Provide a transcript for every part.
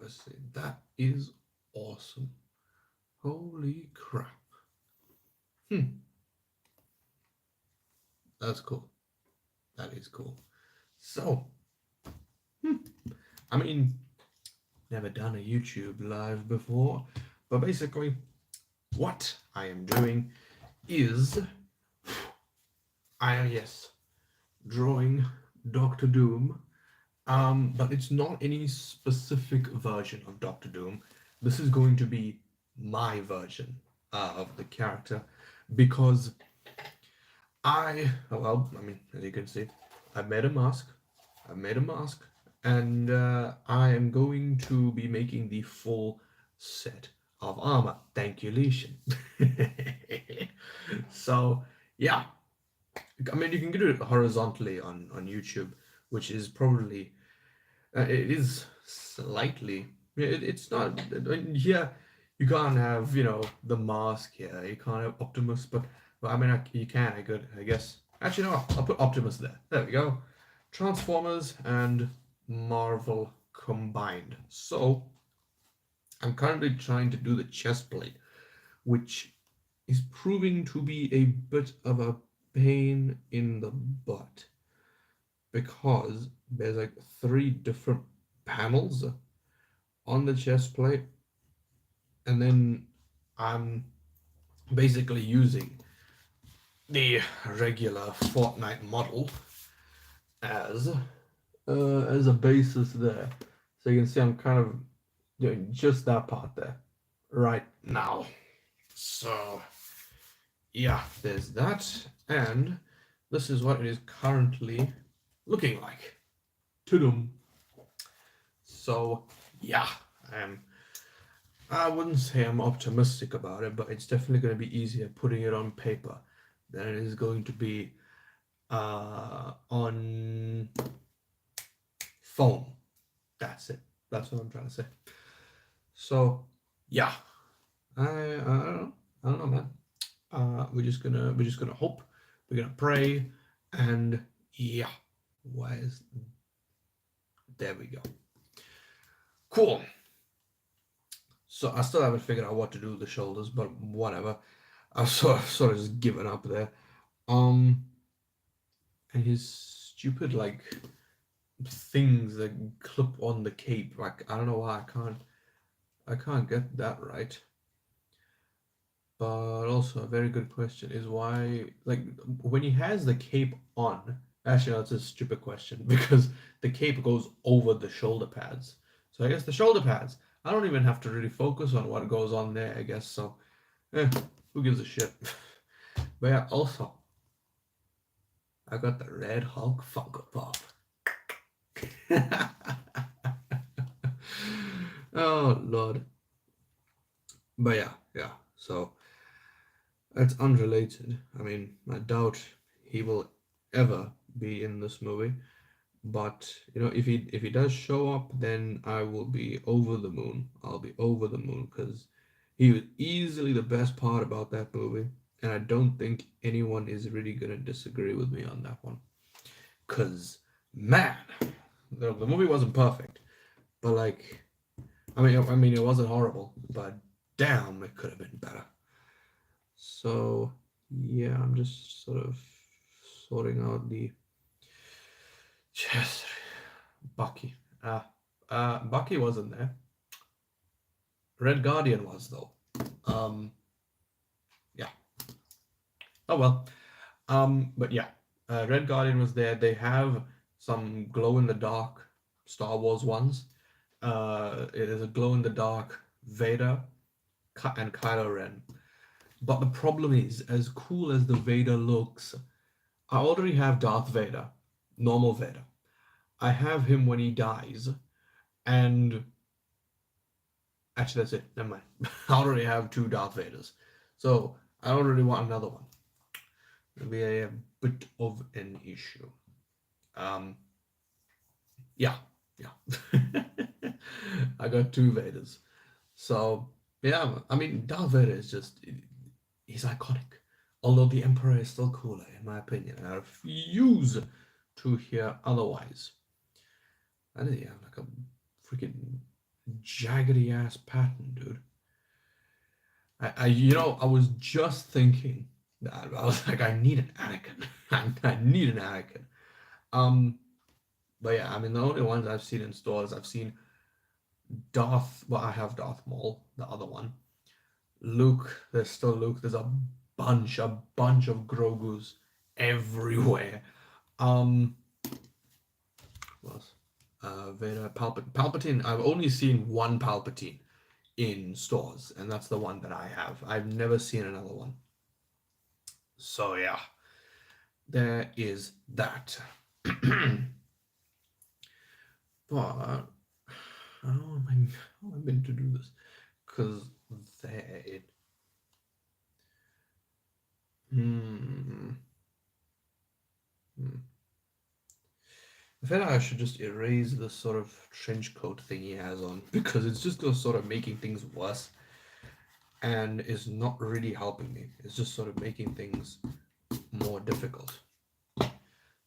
Honestly, that is awesome. Holy crap. Hmm, that's cool. That is cool. So, hmm, I mean, never done a YouTube live before, but basically, what I am doing is yes, drawing Doctor Doom. But it's not any specific version of Doctor Doom. This is going to be my version of the character because I mean, as you can see, I made a mask. I made a mask, and I am going to be making the full set of armor. Thank you, Lesion. So, yeah, I mean, you can get it horizontally on YouTube, which is probably it is slightly. It's not here. You can't have the mask here. You can't have Optimus, but I mean you can. I guess. Actually, no. I'll put Optimus there. There we go. Transformers and Marvel combined. So I'm currently trying to do the chest plate, which is proving to be a bit of a pain in the butt because there's like three different panels on the chest plate, and then I'm basically using the regular Fortnite model as as a basis there. So you can see I'm kind of doing just that part there right now. So yeah, there's that, and this is what it is currently looking like. Tudum. So yeah, I'm I wouldn't say I'm optimistic about it, but it's definitely going to be easier putting it on paper than it is going to be on phone. That's it. That's what I'm trying to say. So, yeah, I don't know. I don't know, man. We're just gonna hope. We're gonna pray, and yeah, where's there we go. Cool. So I still haven't figured out what to do with the shoulders, but whatever. I've sort of just given up there. Um, and his stupid like things that clip on the cape. Like I don't know why I can't get that right. But also a very good question is why like when he has the cape on. Actually, no, that's a stupid question because the cape goes over the shoulder pads. So I guess the shoulder pads. I don't even have to really focus on what goes on there. I guess so. Who gives a shit? But yeah, also I got the Red Hulk Funko Pop. Oh Lord. But yeah. So it's unrelated. I mean, I doubt he will ever be in this movie. But if he does show up, then I will be over the moon. I'll be over the moon because he was easily the best part about that movie, and I don't think anyone is really gonna disagree with me on that one. Cause man, the movie wasn't perfect, but like I mean, it wasn't horrible, but damn, it could have been better. So yeah, I'm just sort of sorting out the chest. Bucky. Bucky wasn't there. Red Guardian was though. Um, yeah. Oh well. But yeah, Red Guardian was there. They have some glow in the dark Star Wars ones. It is a glow in the dark Vader and Kylo Ren. But the problem is, as cool as the Vader looks, I already have Darth Vader, normal Vader. I have him when he dies, and actually that's it. Never mind. I already have two Darth Vaders, so I don't really want another one. It'll be a bit of an issue. Um, yeah, yeah. I got two Vaders, so yeah. I mean, Darth Vader is just he's iconic. Although the Emperor is still cooler, in my opinion. I refuse to hear otherwise. And yeah, like a freaking jaggedy ass pattern, dude. I was just thinking that I was like, I need an Anakin. I need an Anakin. Um, but yeah, I mean, the only ones I've seen in stores, I've seen Darth. Well, I have Darth Maul, the other one. Luke, there's still Luke. There's a bunch of Grogu's everywhere. Um, what else? Vader, Palpatine. I've only seen one Palpatine in stores, and that's the one that I have. I've never seen another one. So yeah, there is that. But how am I meant to do this? Because there it. Hmm. Hmm. I feel like I should just erase the sort of trench coat thing he has on because it's just sort of making things worse and is not really helping me. It's just sort of making things more difficult.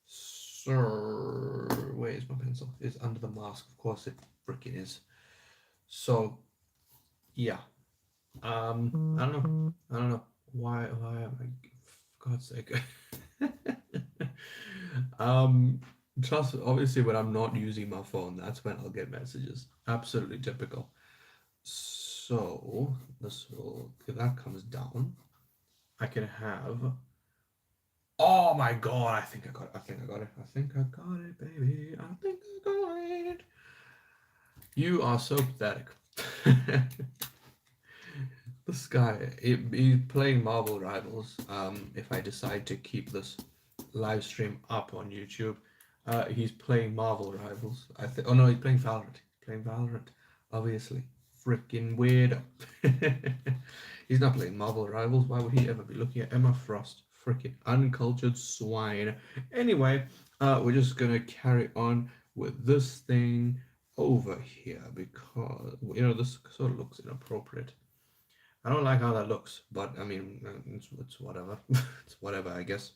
So, where is my pencil? It's under the mask. Of course it freaking is. So, yeah. I don't know. I don't know. Why am I, for God's sake. um, Trust, obviously, when I'm not using my phone, that's when I'll get messages. Absolutely typical. So, if that comes down, I can have. Oh my god, I think I got it. I think I got it. I think I got it, baby. I think I got it. You are so pathetic. This guy, he's playing Marvel Rivals. If I decide to keep this live stream up on YouTube, he's playing Marvel Rivals. Oh no, he's playing Valorant. Playing Valorant, obviously. Freaking weird. He's not playing Marvel Rivals. Why would he ever be looking at Emma Frost? Freaking uncultured swine. Anyway, we're just gonna carry on with this thing over here because this sort of looks inappropriate. I don't like how that looks, but I mean, it's whatever. It's whatever, I guess.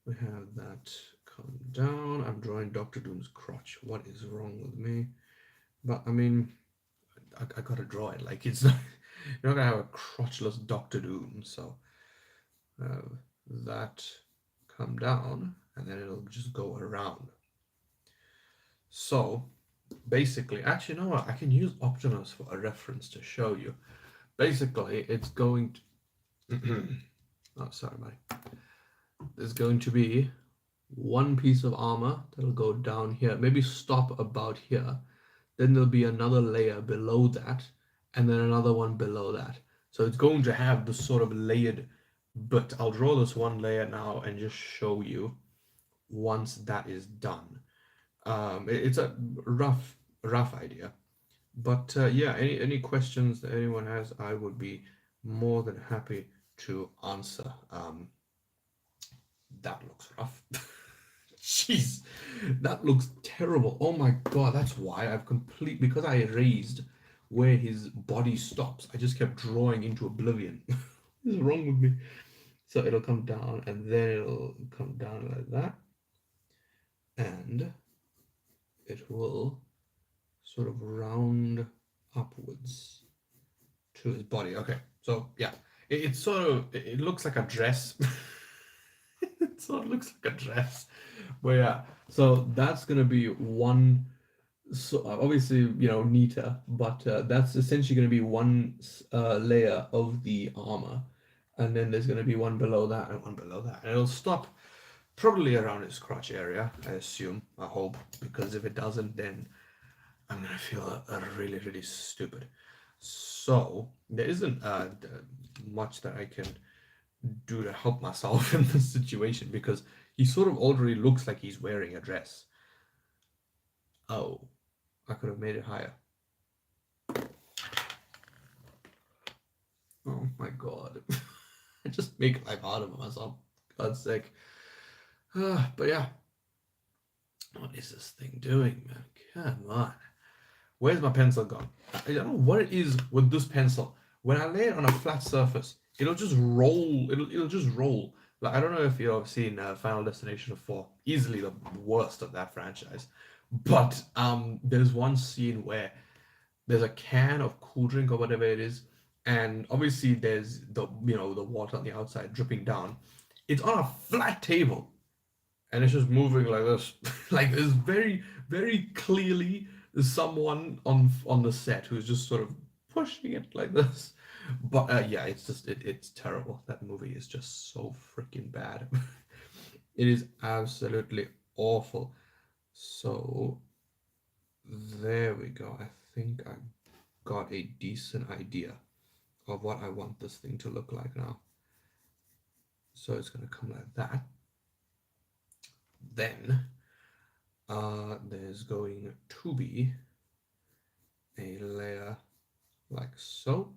We have that come down. I'm drawing Doctor Doom's crotch. What is wrong with me? But I mean, I gotta draw it. Like it's not, you're not gonna have a crotchless Doctor Doom. So that come down, and then it'll just go around. So basically, actually, you know what? I can use Optimus for a reference to show you. Basically, it's going to. Oh, sorry, buddy. There's going to be one piece of armor that'll go down here, maybe stop about here. Then there'll be another layer below that, and then another one below that. So it's going to have this sort of layered, but I'll draw this one layer now and just show you once that is done. It's a rough idea. But yeah, any questions that anyone has, I would be more than happy to answer. That looks rough. Jeez, that looks terrible. Oh my god, that's why because I erased where his body stops. I just kept drawing into oblivion. What is wrong with me? So it'll come down and then it'll come down like that. And it will sort of round upwards to his body. Okay, so yeah, it sort of it looks like a dress. It sort of looks like a dress, but yeah. So that's gonna be one. So obviously, neater, but that's essentially going to be one layer of the armor, and then there's going to be one below that and one below that, and it'll stop probably around his crotch area, I assume. I hope, because if it doesn't, then I'm gonna feel really, really stupid. So there isn't much that I can do to help myself in this situation because he sort of already looks like he's wearing a dress. Oh, I could have made it higher. Oh my god. I just make life harder for myself. God's sake. But yeah. What is this thing doing, man? Come on. Where's my pencil gone? I don't know what it is with this pencil. When I lay it on a flat surface, it'll just roll. It'll just roll. Like I don't know if you've seen Final Destination 4. Easily the worst of that franchise. But there's one scene where there's a can of cool drink or whatever it is, and obviously there's the water on the outside dripping down. It's on a flat table, and it's just moving like this. Like there's very clearly someone on the set who's just sort of pushing it like this. But yeah, it's terrible. That movie is just so freaking bad. It is absolutely awful. So there we go. I think I got a decent idea of what I want this thing to look like now. So it's gonna come like that. Then there's going to be a layer like so,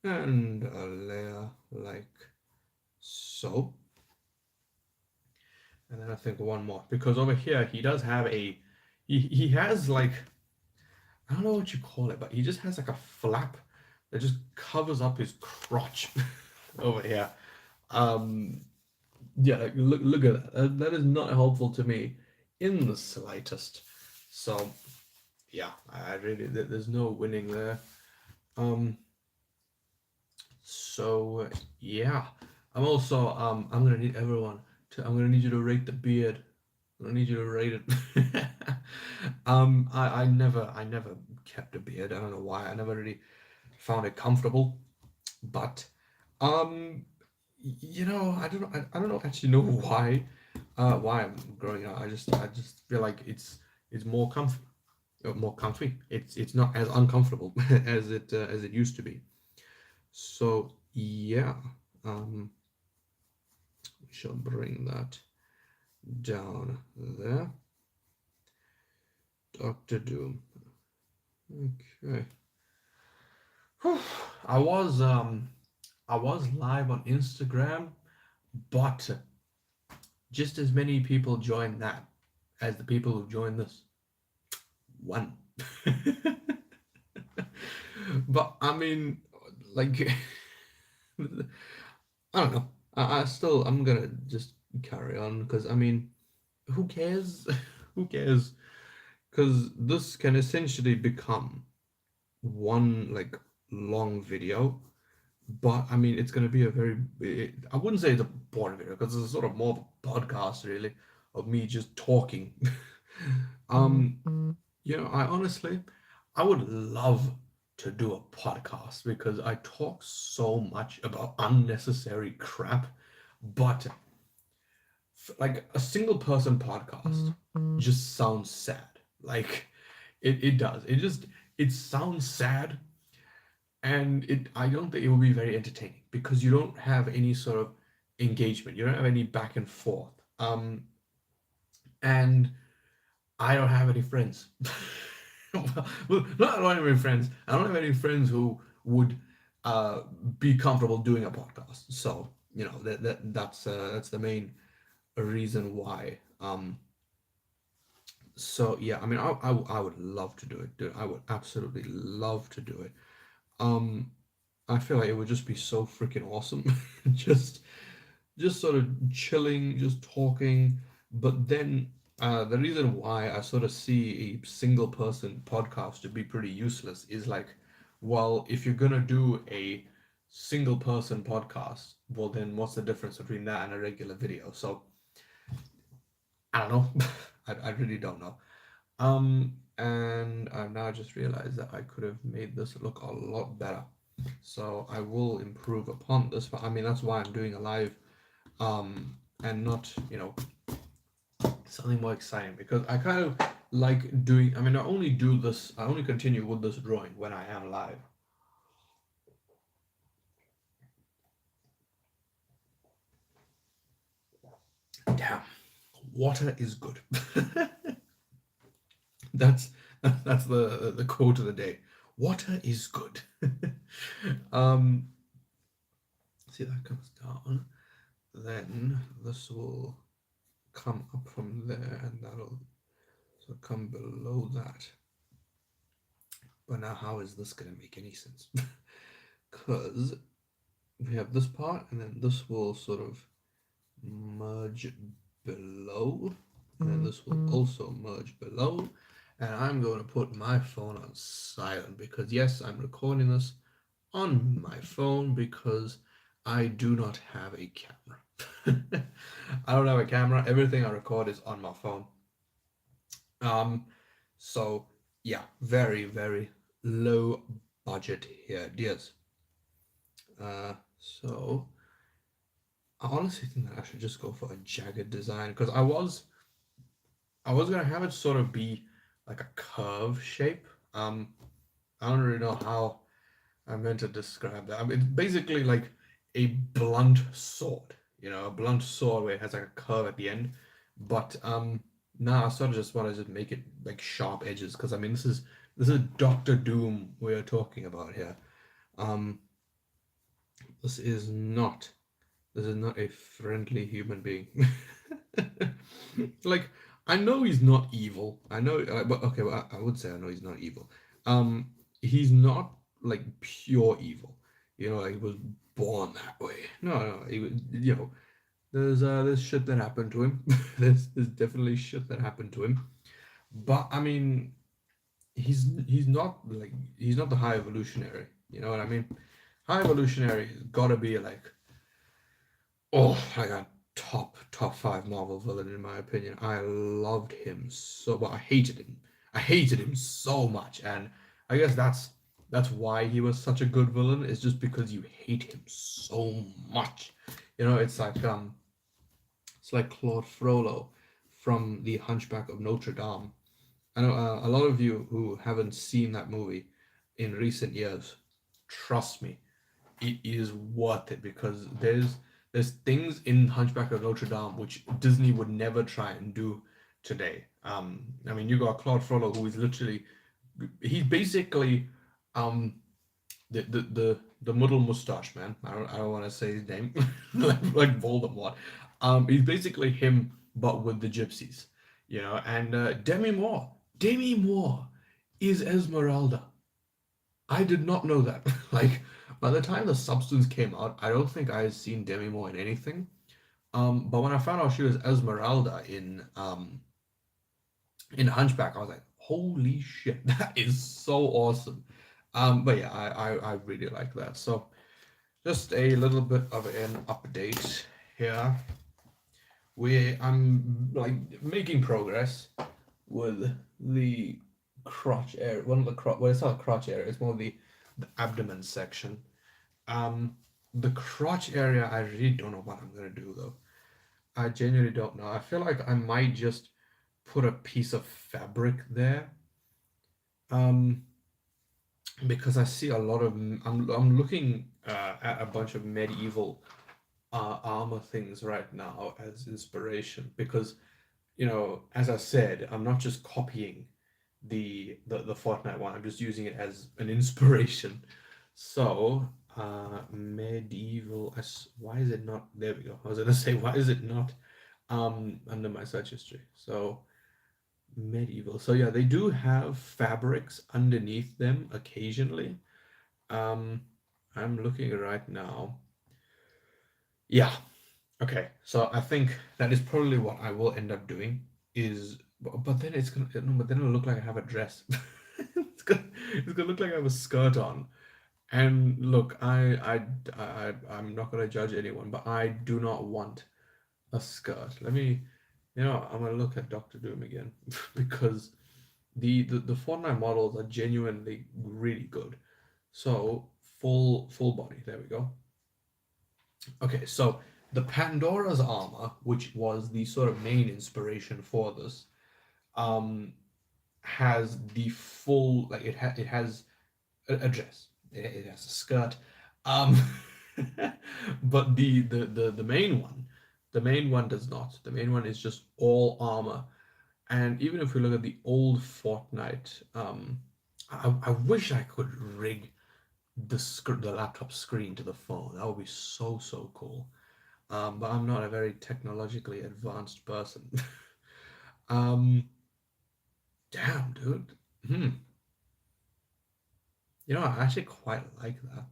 and a layer like so. And then I think one more, because over here he does have he has like, I don't know what you call it, but he just has like a flap that just covers up his crotch over here. Um, yeah, like, look at that. That is not helpful to me in the slightest. So yeah, I really there's no winning there. Um, so yeah, I'm gonna need everyone to I'm gonna need you to rate the beard. I'm gonna need you to rate it. I never kept a beard. I don't know why. I never really found it comfortable. But um, I don't know actually know why I'm growing out. I just feel like it's more comfy. It's not as uncomfortable as it used to be. So yeah, um, we shall bring that down there. Doctor Doom. Okay. I was live on Instagram, but just as many people joined that as the people who joined this one. But I mean, like, I don't know. I'm gonna just carry on because I mean, who cares? Who cares? Because this can essentially become one like long video, but I mean, it's gonna be I wouldn't say it's a boring video because it's sort of more of a podcast, really, of me just talking. um, I honestly, I would love to do a podcast because I talk so much about unnecessary crap, but like a single person podcast just sounds sad. Like it does. It sounds sad, and it I don't think it will be very entertaining because you don't have any sort of engagement. You don't have any back and forth. And I don't have any friends. Well, not I don't have any friends. I don't have any friends who would be comfortable doing a podcast. So that's the main reason why. So yeah, I mean, I would love to do it, dude. I would absolutely love to do it. Um, I feel like it would just be so freaking awesome. just just sort of chilling, just talking. But then the reason why I sort of see a single person podcast to be pretty useless is like, well, if you're gonna do a single person podcast, well, then what's the difference between that and a regular video? So I don't know. I really don't know. And I've now just realized that I could have made this look a lot better. So I will improve upon this. But I mean, that's why I'm doing a live, and not, something more exciting because I kind of like doing. I mean, I only continue with this drawing when I am live. Damn, water is good. that's that's the quote of the day. Water is good. um, See, that comes down. Then this will come up from there, and that'll come below that. But now, how is this going to make any sense? Because we have this part, and then this will sort of merge below, and then this will also merge below, and I'm going to put my phone on silent because, yes, I'm recording this on my phone because I do not have a camera. I don't have a camera. Everything I record is on my phone. Um, so yeah, very, very low budget here. Yes. So I honestly think that I should just go for a jagged design because I was gonna have it sort of be like a curve shape. I don't really know how I meant to describe that. I mean, it's basically like a blunt sword, a blunt sword where it has like a curve at the end. But now I sort of just want to just make it like sharp edges because I mean this is Doctor Doom we're talking about here. Um, this is not this is not a friendly human being. Like I know he's not evil. I know, but okay, well, I would say I know he's not evil. He's not like pure evil. Like he was born that way. No, no, he was. There's shit that happened to him. There's definitely shit that happened to him. But I mean, he's not the high evolutionary. You know what I mean? High evolutionary has got to be like like a top five Marvel villain in my opinion. I loved him so, but I hated him. I hated him so much, and I guess that's why he was such a good villain. Is just because you hate him so much. It's like Claude Frollo from The Hunchback of Notre Dame. I know a lot of you who haven't seen that movie in recent years. Trust me, it is worth it because there's things in Hunchback of Notre Dame which Disney would never try and do today. I mean, you got Claude Frollo, who is literally he's basically um the middle mustache man. I don't want to say his name like Voldemort. He's basically him but with the gypsies, And Demi Moore is Esmeralda. I did not know that. Like by the time the substance came out, I don't think I had seen Demi Moore in anything. But when I found out she was Esmeralda in Hunchback, I was like, holy shit, that is so awesome. But yeah, I really like that. So just a little bit of an update here. I'm like making progress with the crotch area. One of the crotch. Well, it's not a crotch area. It's more the abdomen section. Um, the crotch area, I really don't know what I'm gonna do though. I genuinely don't know. I feel like I might just put a piece of fabric there. Um, because I see a lot of I'm looking at a bunch of medieval armor things right now as inspiration because as I said, I'm not just copying the Fortnite one. I'm just using it as an inspiration. So, medieval. Why is it not? There we go. I was gonna say, why is it not under my search history? So, medieval. So yeah, they do have fabrics underneath them occasionally. Um, I'm looking right now. Yeah. Okay. So I think that is probably what I will end up doing. But then it's gonna. No, but then it'll look like I have a dress. It's gonna look like I have a skirt on. And look, I'm not gonna judge anyone, but I do not want a skirt. I'm gonna look at Doctor Doom again because the Fortnite models are genuinely really good. So full body. There we go. Okay, so the Pandora's armor, which was the sort of main inspiration for this, um, has the full like it has a dress. It has a skirt. Um, but the main one, the main one does not. The main one is just all armor. And even if we look at the old Fortnite, I wish I could rig the laptop screen to the phone. That would be so cool. But I'm not a very technologically advanced person. um, damn, dude. Hmm. I actually quite like that.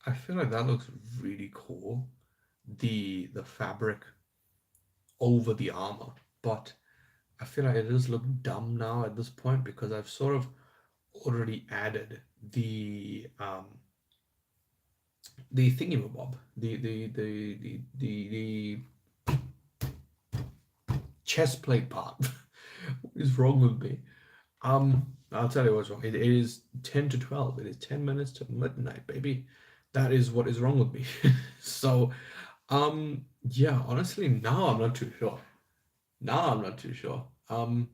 I feel like that looks really cool. The fabric over the armor, but I feel like it does look dumb now at this point because I've sort of already added the thingamabob, the chest plate part. What is wrong with me? I'll tell you what's wrong. It is 10 to 12. It is 10 minutes to midnight, baby. That is what is wrong with me. So, yeah, honestly, now I'm not too sure. Now I'm not too sure. Hmm.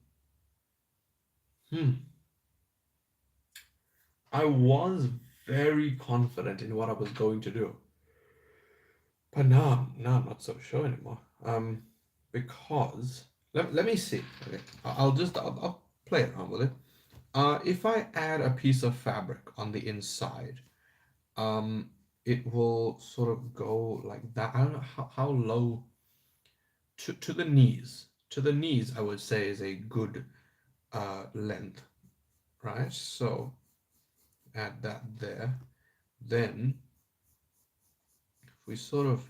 I was very confident in what I was going to do, but now I'm not so sure anymore. Because let me see. Okay, I'll play around with it. If I add a piece of fabric on the inside, um, it will sort of go like that. I don't know how low to the knees. To the knees, I would say is a good length, right? So add that there. Then if we sort of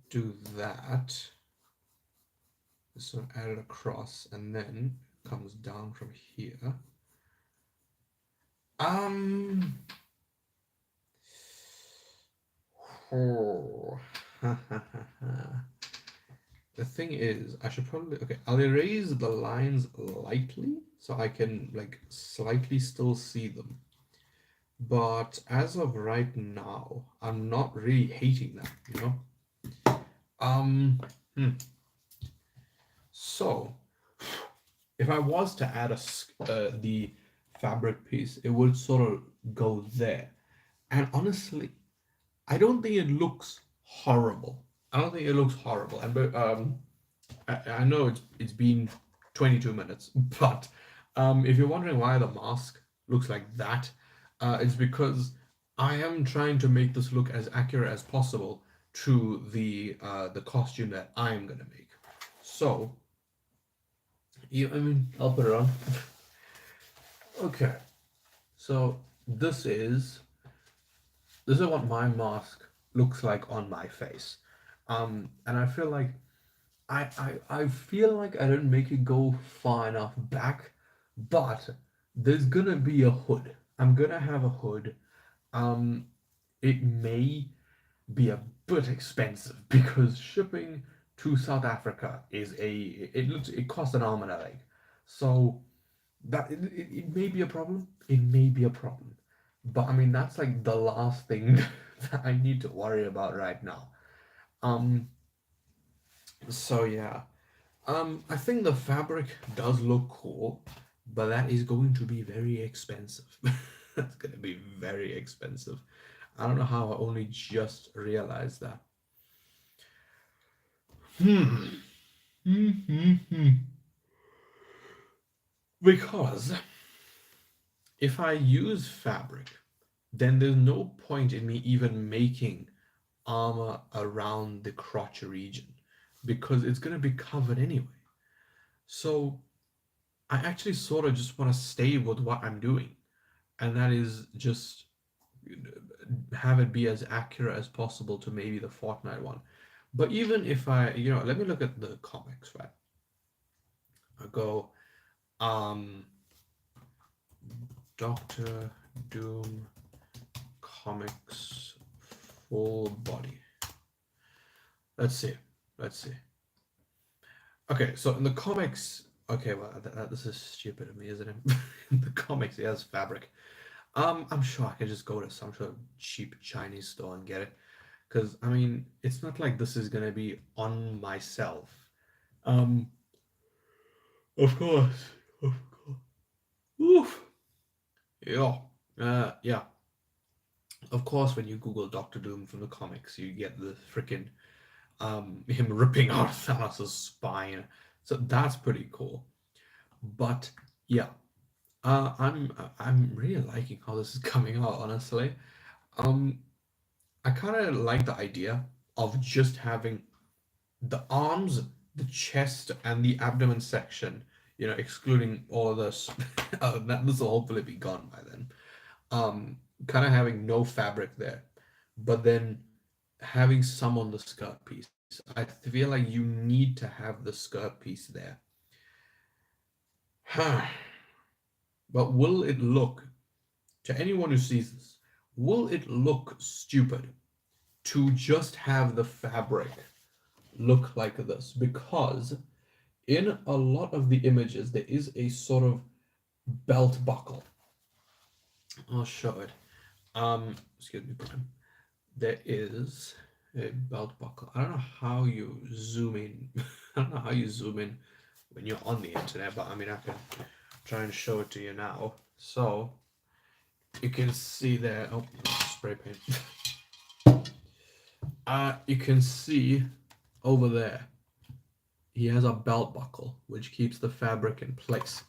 do that, sort of add it across, and then it comes down from here. Um. Oh. The thing is, I should probably okay. I'll erase the lines lightly so I can like slightly still see them. But as of right now, I'm not really hating that, you know. Um. hmm. So if I was to add the fabric piece, it would sort of go there. And honestly, I don't think it looks horrible. I don't think it looks horrible. And but I know it's been 22 minutes, but if you're wondering why the mask looks like that, it's because I am trying to make this look as accurate as possible to the costume that I'm gonna make. So, I mean, I'll put it on. Okay, so this is what my mask looks like on my face, and I feel like I feel like I didn't make it go far enough back, but there's gonna be a hood. I'm gonna have a hood. Um, it may be a bit expensive because shipping to South Africa is it costs an arm and a leg. So that it may be a problem. It may be a problem. But I mean that's like the last thing that I need to worry about right now. Um so yeah. I think the fabric does look cool, but that is going to be very expensive. That's gonna be very expensive. I don't know how I only just realized that. Hmm. Hmm. Because if I use fabric, then there's no point in me even making armor around the crotch region because it's gonna be covered anyway. So I actually sort of just want to stay with what I'm doing, and that is just have it be as accurate as possible to maybe the Fortnite one. But even if let me look at the comics, right? I go, um, Doctor Doom comics full body. Let's see. Let's see. Okay, so in the comics, okay, well, this is stupid of me, isn't it? In the comics, it has fabric. I'm sure I could just go to some sort of cheap Chinese store and get it. Because, I mean, it's not like this is gonna be on myself. Um, of course. Of course. Oof. Yeah. Yeah. Of course, when you Google Doctor Doom from the comics, you get the freaking him ripping out Thanos' spine. So that's pretty cool. But yeah, I'm really liking how this is coming out, honestly. Um, I kind of like the idea of just having the arms, the chest, and the abdomen section, excluding all of this. This will hopefully be gone by then. Kind of having no fabric there, but then having some on the skirt piece. I feel like you need to have the skirt piece there. But will it look, to anyone who sees this, will it look stupid to just have the fabric look like this? Because in a lot of the images, there is a sort of belt buckle. I'll show it. Excuse me, Brian. There is a belt buckle. I don't know how you zoom in. I don't know how you zoom in when you're on the internet, but I mean, I can try and show it to you now. So you can see there. Oh, spray paint. You can see over there. He has a belt buckle which keeps the fabric in place.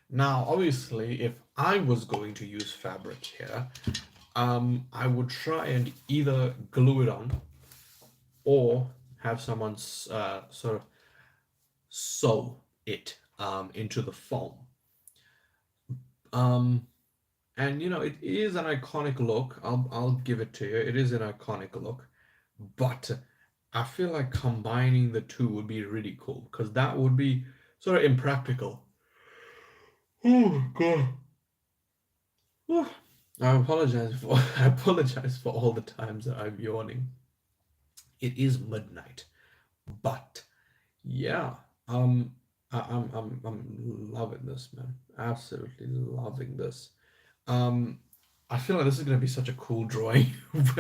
Now, obviously, if I was going to use fabric here, I would try and either glue it on or have someone sort of sew it into the foam. And you know, it is an iconic look. I'll give it to you. It is an iconic look, but I feel like combining the two would be really cool because that would be sort of impractical. Oh God. I apologize for I apologize for all the times that I'm yawning. It is midnight, but yeah, I'm loving this, man. Absolutely loving this. Um, I feel like this is gonna be such a cool drawing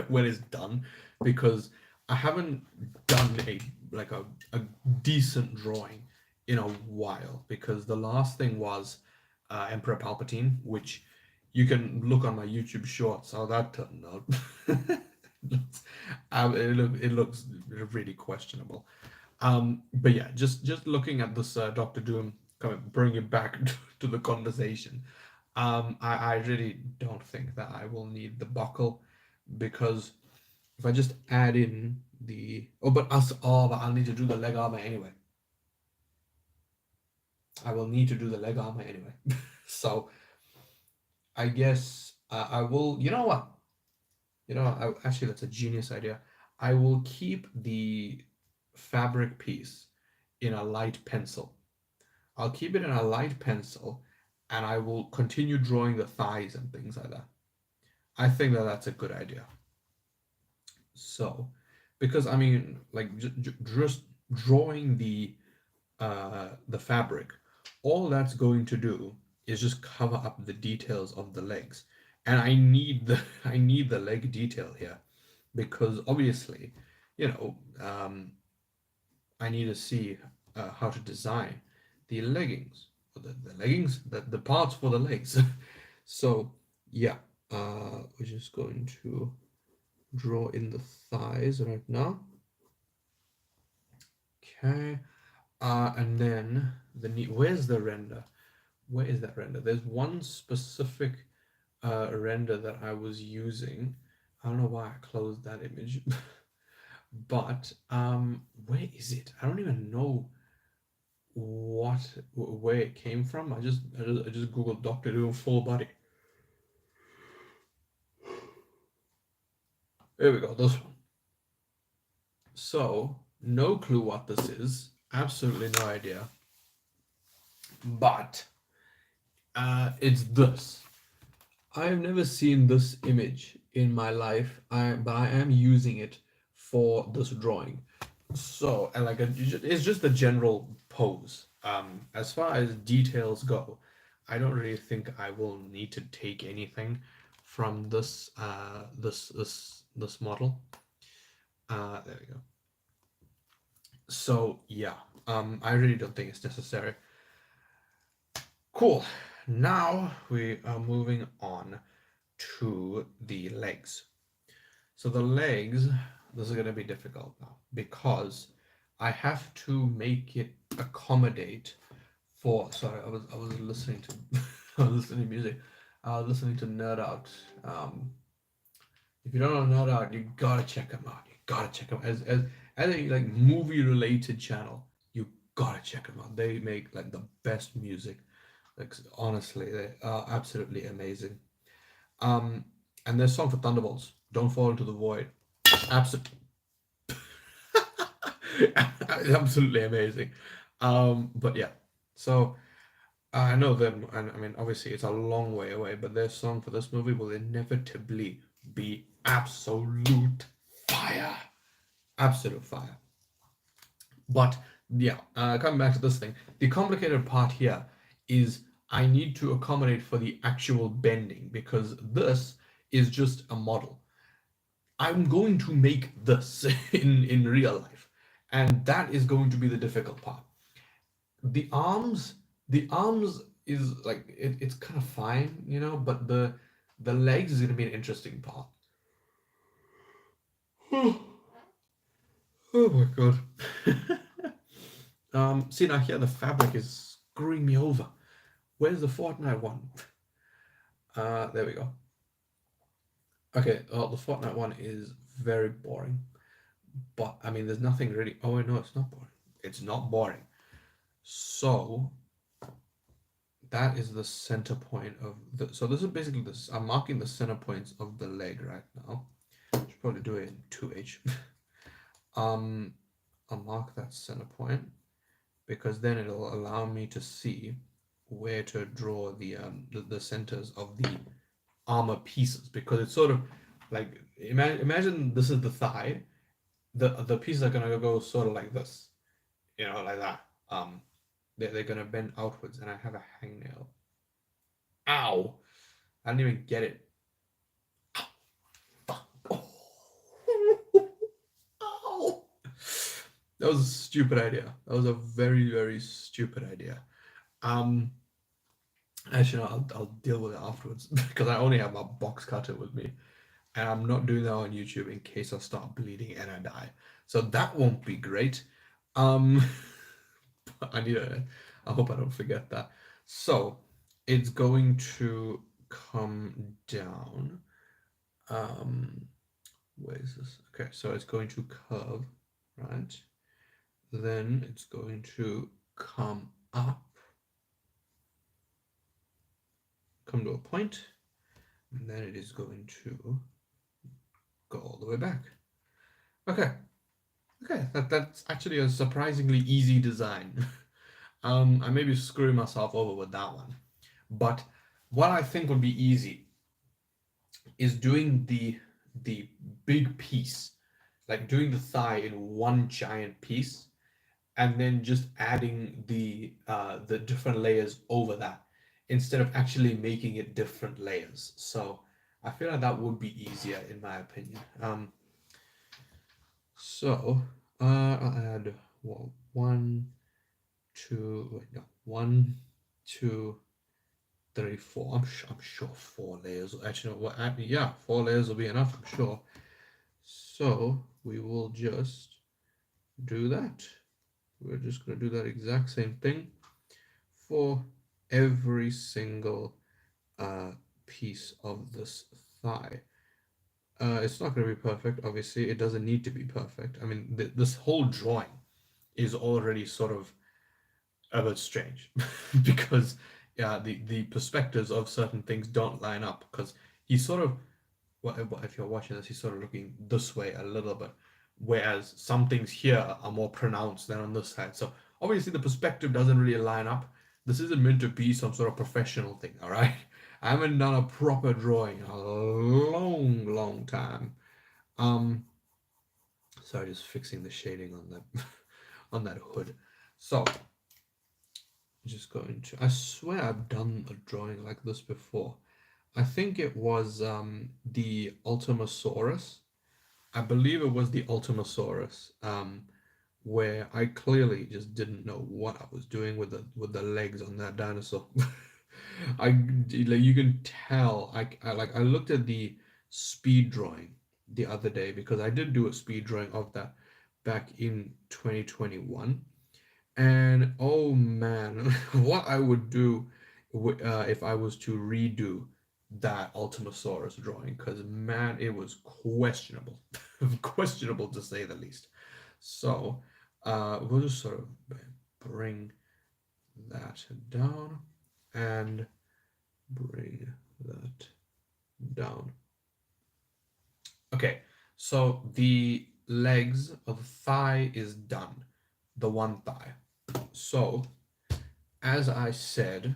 when it's done because I haven't done a decent drawing in a while because the last thing was Emperor Palpatine, which you can look on my YouTube shorts how that turned out. It looks really questionable. But yeah, just looking at this Doctor Doom, kind of bring it back to the conversation. I really don't think that I will need the buckle because if I just add in the but I'll need to do the leg armor anyway. I will need to do the leg armor anyway. So I guess I will. You know what? Actually, that's a genius idea. I will keep the fabric piece in a light pencil. I'll keep it in a light pencil, and I will continue drawing the thighs and things like that. I think that that's a good idea. So, because I mean, like just drawing the fabric, all that's going to do is just cover up the details of the legs, and I need the I need the leg detail here, because obviously, you know, I need to see how to design the leggings, the leggings, the parts for the legs. So yeah, we're just going to draw in the thighs right now. Okay. And then the knee. Where's the render? Where is that render? There's one specific render that I was using. I don't know why I closed that image, but where is it? I don't even know where it came from. I just googled Doctor Doom full body. There we go. This one. So no clue what this is. Absolutely no idea. But it's this. I have never seen this image in my life, but I am using it for this drawing. So, and like it's just the general pose. As far as details go, I don't really think I will need to take anything from this model. There we go. So yeah, I really don't think it's necessary. Cool. Now we are moving on to the legs. So the legs, this is going to be difficult now because I have to make it accommodate for. Sorry, I was listening to I was listening to music. I was listening to Nerd Out. If you don't know Nerd Out, you gotta check them out. You gotta check them as a like movie related channel. You gotta check them out. They make like the best music. Like honestly, they are absolutely amazing. And their song for Thunderbolts, "Don't Fall into the Void," absolutely, absolutely amazing. But yeah, so I know them, and I mean, obviously, it's a long way away, but their song for this movie will inevitably be absolute fire. Absolute fire. But yeah, coming back to this thing, the complicated part here is I need to accommodate for the actual bending because this is just a model. I'm going to make this in real life, and that is going to be the difficult part. The arms, the arms is like it's kind of fine, but the legs is gonna be an interesting part. Oh my god. See now here the fabric is screwing me over. Where's the Fortnite one? There we go. Okay, the Fortnite one is very boring. But I mean, there's nothing really. Oh no, it's not boring. It's not boring. So that is the center point of the. So this is basically this. I'm marking the center points of the leg right now. Should probably do it in 2H. um, I'll mark that center point because then it'll allow me to see where to draw the centers of the armor pieces because it's sort of like imagine this is the thigh. The pieces are gonna go sort of like this, like that. They're gonna bend outwards, and I have a hangnail. Ow! I didn't even get it. Fuck! Ow! That was a stupid idea. That was a very very stupid idea. Um, Actually, no, I'll deal with it afterwards because I only have my box cutter with me, and I'm not doing that on YouTube in case I start bleeding and I die. So that won't be great. Um, I need a. I hope I don't forget that. So it's going to come down. Um, where is this? Okay, so it's going to curve, right? Then it's going to come up, come to a point, and then it is going to go all the way back. Okay, okay, that's actually a surprisingly easy design. I may be screwing myself over with that one, but what I think would be easy is doing the big piece, like doing the thigh in one giant piece, and then just adding the different layers over that instead of actually making it different layers. So I feel like that would be easier in my opinion. So I'll add well, one, two, wait, no, one, two, three, four. I'm sure 4 layers. Actually, no, yeah, 4 layers will be enough. I'm sure. So we will just do that. We're just gonna do that exact same thing for every single piece of this thigh. It's not gonna be perfect. Obviously, it doesn't need to be perfect. I mean, this whole drawing is already sort of a bit strange because yeah, the perspectives of certain things don't line up because he's sort of well, if you're watching this, he's sort of looking this way a little bit, whereas some things here are more pronounced than on this side. So obviously the perspective doesn't really line up. This isn't meant to be some sort of professional thing, all right? I haven't done a proper drawing in a long, long time. Um, sorry, just fixing the shading on that on that hood. So just going to. I swear I've done a drawing like this before. I think it was the Ultimasaurus. I believe it was the Ultimasaurus, where I clearly just didn't know what I was doing with the legs on that dinosaur. I like you can tell. I looked at the speed drawing the other day because I did do a speed drawing of that back in 2021, and oh man, what I would do if I was to redo that Ultimasaurus drawing, because man, it was questionable, questionable to say the least. So we'll just sort of bring that down and bring that down. Okay, so the legs of the thigh is done, the one thigh. So as I said,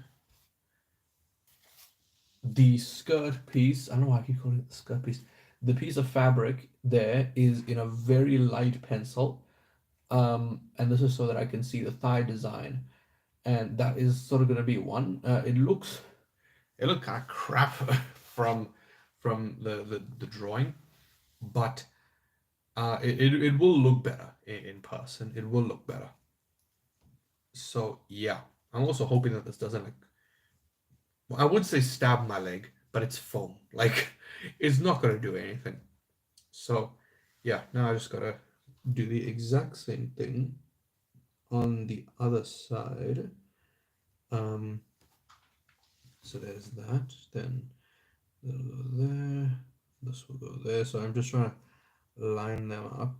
the skirt piece, I don't know why I keep calling it the skirt piece. The piece of fabric there is in a very light pencil. And this is so that I can see the thigh design. And that is sort of going to be one. It looked kind of crap from the drawing, but it will look better in person. It will look better. So yeah, I'm also hoping that this doesn't like, well, I would say stab my leg, but it's foam. Like it's not gonna do anything. So yeah, now I just gotta do the exact same thing on the other side. Um, so there's that. Then that'll go there. This will go there. So I'm just trying to line them up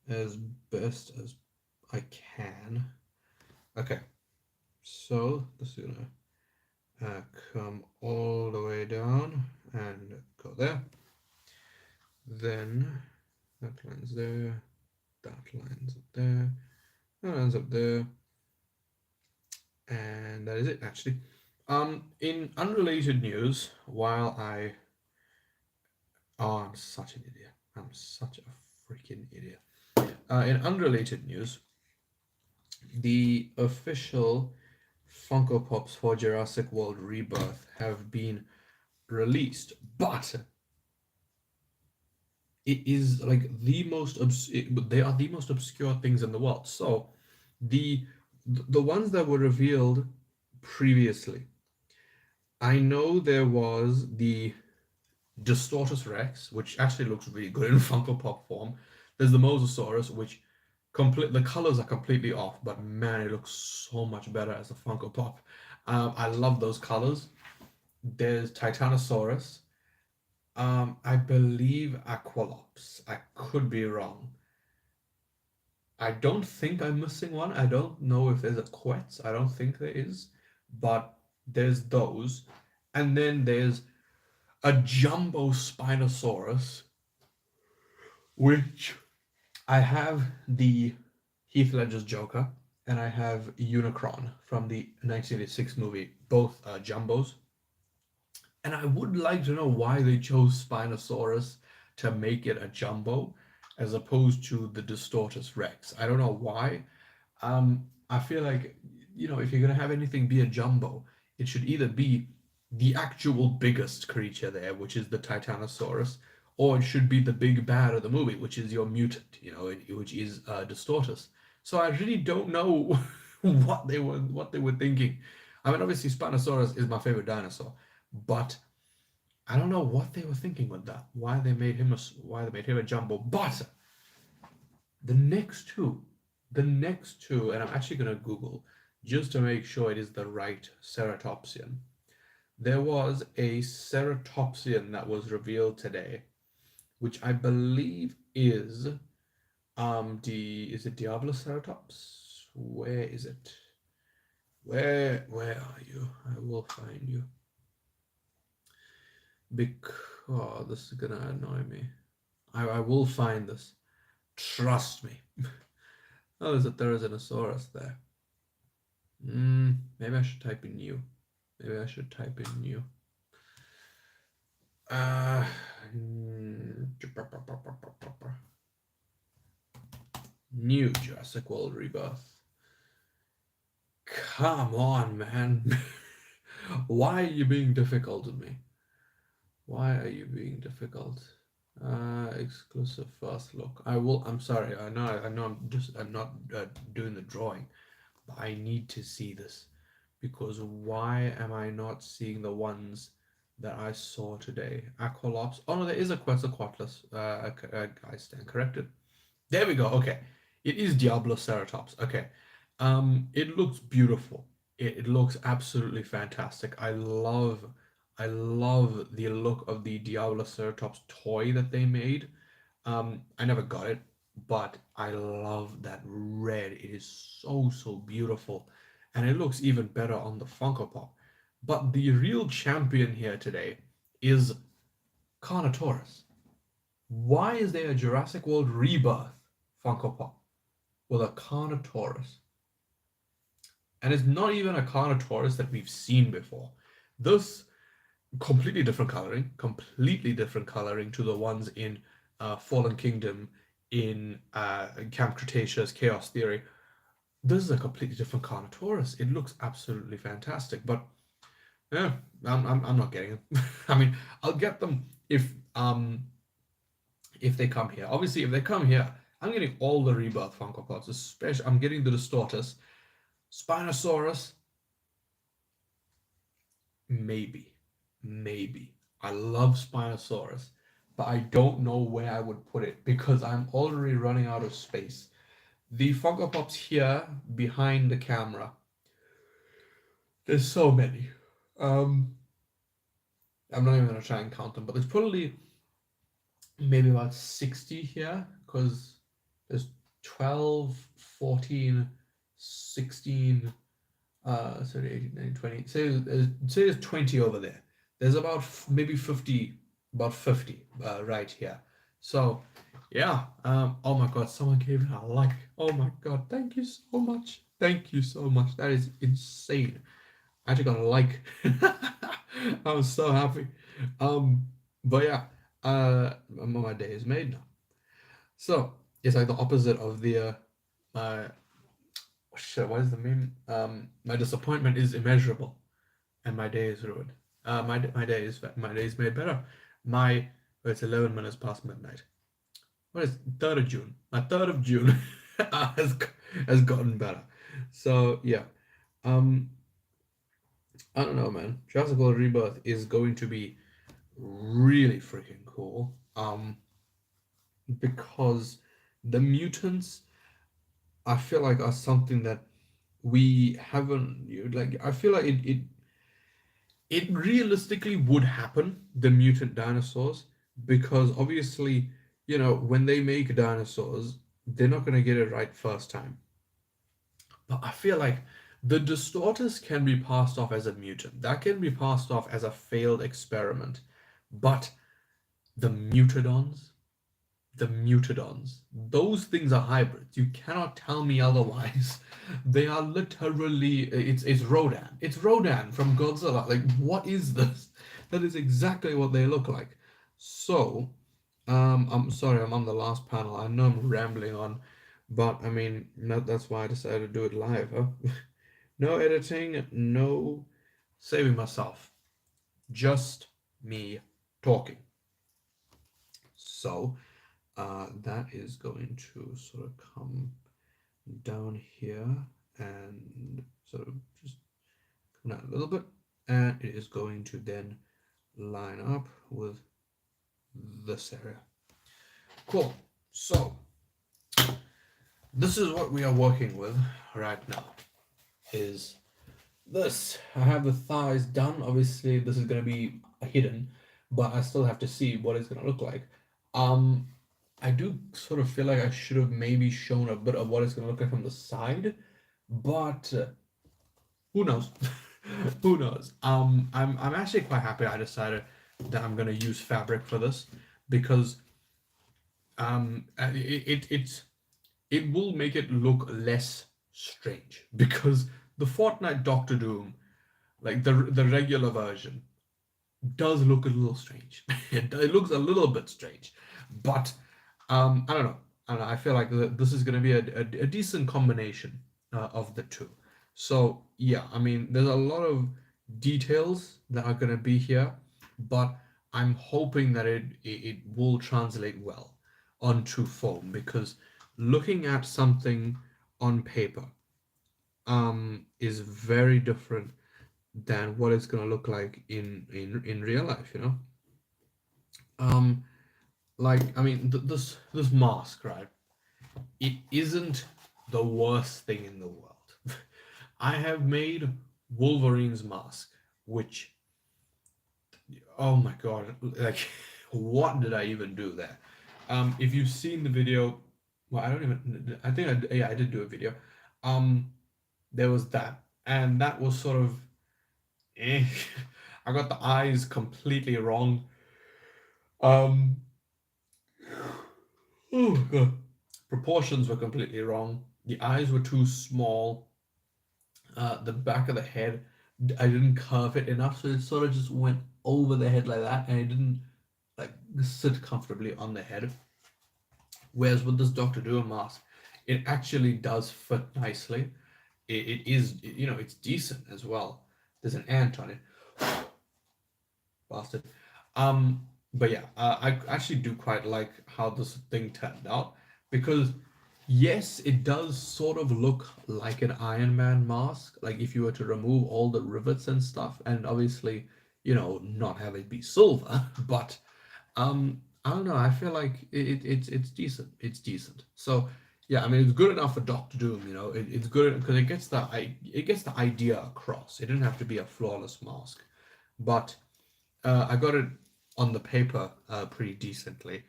as best as I can. Okay, so this is gonna come all the way down and go there. Then that line's there, that line's up there, that line's up there, and that is it actually. In unrelated news, I'm such an idiot. I'm such a freaking idiot. In unrelated news, the official Funko Pops for Jurassic World Rebirth have been released, but it is like they are the most obscure things in the world. So the the ones that were revealed previously, I know there was the Distortus Rex, which actually looks really good in Funko Pop form. There's the Mosasaurus, which the colors are completely off, but man, it looks so much better as a Funko Pop. I love those colors. There's Titanosaurus. I believe Aqualops. I could be wrong. I don't think I'm missing one. I don't know if there's a Quetz. I don't think there is, but there's those. And then there's a Jumbo Spinosaurus, which I have the Heath Ledger's Joker, and I have Unicron from the 1986 movie, both Jumbos. And I would like to know why they chose Spinosaurus to make it a jumbo as opposed to the Distortus Rex. I don't know why. I feel like, if you're going to have anything be a jumbo, it should either be the actual biggest creature there, which is the Titanosaurus, or it should be the big bad of the movie, which is your mutant, which is Distortus. So I really don't know what they were thinking. I mean, obviously Spinosaurus is my favorite dinosaur, but I don't know what they were thinking with that. Why they made him a jumbo. But the next two, and I'm actually gonna Google just to make sure it is the right ceratopsian. There was a ceratopsian that was revealed today, which I believe is is it Diabloceratops? Where is it? Where are you? I will find you. Because this is gonna annoy me. I will find this. Trust me. Oh, there's a Therizinosaurus there. Maybe I should type in new. New. New Jurassic World Rebirth. Come on, man. Why are you being difficult with me? Why are you being difficult? Exclusive first look. I'm sorry. I know. I'm not doing the drawing, but I need to see this because why am I not seeing the ones that I saw today? Aqualops. Oh no, there is a Quetzalcoatlus. I stand corrected. There we go. Okay, it is Diabloceratops. Okay, it looks beautiful. It looks absolutely fantastic. I love the look of the Diabloceratops toy that they made. I never got it, but I love that red. It is so beautiful, and it looks even better on the Funko Pop. But the real champion here today is Carnotaurus. Why is there a Jurassic World Rebirth Funko Pop with a Carnotaurus? and it's not even a Carnotaurus that we've seen before. This completely different coloring to the ones in Fallen Kingdom, in Camp Cretaceous, Chaos Theory. This is a completely different Carnotaurus. It looks absolutely fantastic, but yeah, I'm not getting them. I mean, I'll get them if they come here. Obviously, if they come here, I'm getting all the Rebirth Funko Pops. Especially, I'm getting the Distortus, Spinosaurus. Maybe, maybe. I love Spinosaurus, but I don't know where I would put it because I'm already running out of space. The Funko Pops here behind the camera. There's so many. Um, I'm not even gonna try and count them, but there's probably maybe about 60 here because there's 12, 14, 16, 18, 19, 20. Say there's 20 over there. There's about maybe 50, about 50 right here. So yeah, oh my god, someone gave it a like. Oh my god, thank you so much. Thank you so much. That is insane. I actually got a like. I was so happy. But yeah, my day is made now. So it's like the opposite of the my shit. What is the meme? My disappointment is immeasurable, and my day is ruined. My day is made better. My it's 11 minutes past midnight. What is 3rd of June? My 3rd of June has has gotten better. So yeah, um, I don't know, man. Jurassic World Rebirth is going to be really freaking cool. Because the mutants, I feel like, are something that we haven't like. I feel like it realistically would happen. The mutant dinosaurs, because obviously, when they make dinosaurs, they're not gonna get it right first time. But I feel like the Distortus can be passed off as a mutant. That can be passed off as a failed experiment. But the Mutadons, those things are hybrids. You cannot tell me otherwise. They are literally, it's Rodan. It's Rodan from Godzilla. Like, what is this? That is exactly what they look like. So, I'm sorry, I'm on the last panel. I know I'm rambling on, but I mean, that's why I decided to do it live, huh? No editing, no saving myself. Just me talking. So, that is going to sort of come down here and sort of just come down a little bit, and it is going to then line up with this area. Cool. So this is what we are working with right now, is this. I have the thighs done. Obviously this is going to be hidden, but I still have to see what it's going to look like. I do sort of feel like I should have maybe shown a bit of what it's going to look like from the side, but who knows? Who knows? I'm actually quite happy I decided that I'm going to use fabric for this, because it will make it look less strange, because the Fortnite Doctor Doom, like the regular version, does look a little strange. It looks a little bit strange, but I don't know. I feel like this is going to be a decent combination of the two. So yeah, I mean, there's a lot of details that are going to be here, but I'm hoping that it will translate well onto foam, because looking at something on paper is very different than what it's going to look like in real life, um like, I mean, this mask, right? It isn't the worst thing in the world. I have made Wolverine's mask, which, oh my god, like, what did I even do there? If you've seen the video, well, I don't even, I think I did do a video. There was that, and that was sort of, eh. I got the eyes completely wrong. Um, oh god, proportions were completely wrong. The eyes were too small. the back of the head, I didn't curve it enough, so it sort of just went over the head like that, and it didn't like sit comfortably on the head. Whereas with this Dr. Doom mask, it actually does fit nicely. It is, you know, it's decent as well. There's an ant on it, bastard. But yeah, I actually do quite like how this thing turned out because yes, it does sort of look like an Iron Man mask. Like if you were to remove all the rivets and stuff, and obviously, you know, not have it be silver, but I don't know. I feel like it's decent. It's decent. So yeah, I mean, it's good enough for Doctor Doom. You know, it's good because it gets the idea across. It didn't have to be a flawless mask, but I got it on the paper pretty decently,